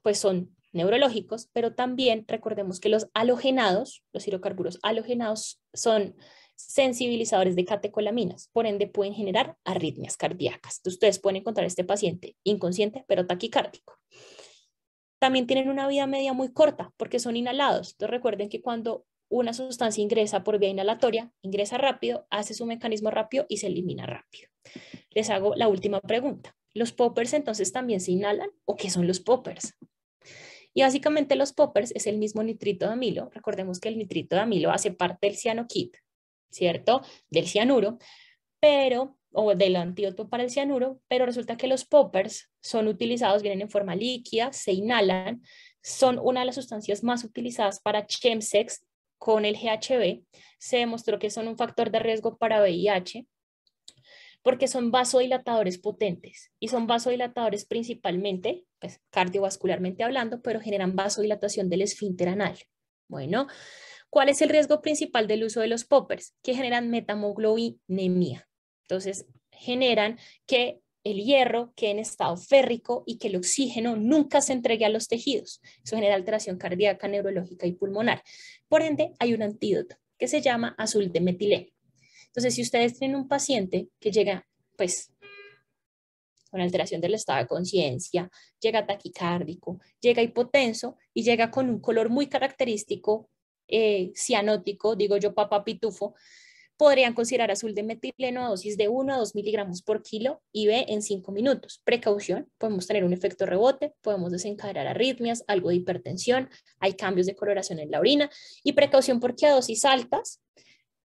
pues son neurológicos, pero también recordemos que los halogenados, los hidrocarburos halogenados son sensibilizadores de catecolaminas, por ende pueden generar arritmias cardíacas. Entonces, ustedes pueden encontrar a este paciente inconsciente, pero taquicárdico. También tienen una vida media muy corta porque son inhalados. Entonces, recuerden que cuando una sustancia ingresa por vía inhalatoria, ingresa rápido, hace su mecanismo rápido y se elimina rápido. Les hago la última pregunta. ¿Los poppers entonces también se inhalan o qué son los poppers? Y básicamente los poppers es el mismo nitrito de amilo. Recordemos que el nitrito de amilo hace parte del cianokit, ¿cierto? Del cianuro, pero, o del antídoto para el cianuro, pero resulta que los poppers son utilizados, vienen en forma líquida, se inhalan, son una de las sustancias más utilizadas para chemsex con el GHB. Se demostró que son un factor de riesgo para VIH porque son vasodilatadores potentes y son vasodilatadores principalmente, pues, cardiovascularmente hablando, pero generan vasodilatación del esfínter anal. Bueno, ¿cuál es el riesgo principal del uso de los poppers? Que generan metamoglobinemia. Entonces, generan que el hierro quede en estado férrico y que el oxígeno nunca se entregue a los tejidos. Eso genera alteración cardíaca, neurológica y pulmonar. Por ende, hay un antídoto que se llama azul de metileno. Entonces, si ustedes tienen un paciente que llega, pues, con alteración del estado de conciencia, llega taquicárdico, llega hipotenso y llega con un color muy característico, cianótico, digo yo, papá pitufo, podrían considerar azul de metileno a dosis de 1 a 2 miligramos por kilo IV en 5 minutos. Precaución, podemos tener un efecto rebote, podemos desencadenar arritmias, algo de hipertensión, hay cambios de coloración en la orina y precaución porque a dosis altas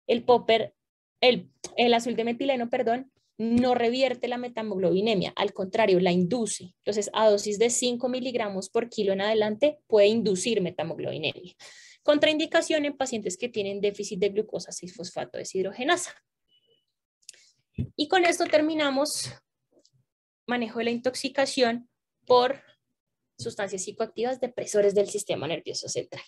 el popper, el azul de metileno, perdón, no revierte la metamoglobinemia, al contrario, la induce. Entonces, a dosis de 5 miligramos por kilo en adelante puede inducir metamoglobinemia. Contraindicación en pacientes que tienen déficit de glucosa 6-fosfato deshidrogenasa. Y con esto terminamos manejo de la intoxicación por sustancias psicoactivas depresores del sistema nervioso central.